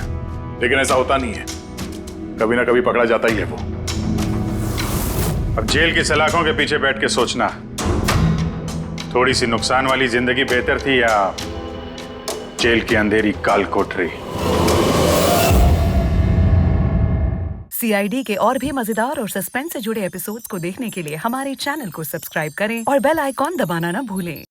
लेकिन ऐसा होता नहीं है। कभी ना कभी पकड़ा जाता ही है वो। अब जेल की सलाखों के पीछे बैठ के सोचना, थोड़ी सी नुकसान वाली जिंदगी बेहतर थी या जेल की अंधेरी काल कोठरी। CID के और भी मजेदार और सस्पेंस से जुड़े एपिसोड्स को देखने के लिए हमारे चैनल को सब्सक्राइब करें और बेल आइकॉन दबाना ना भूलें।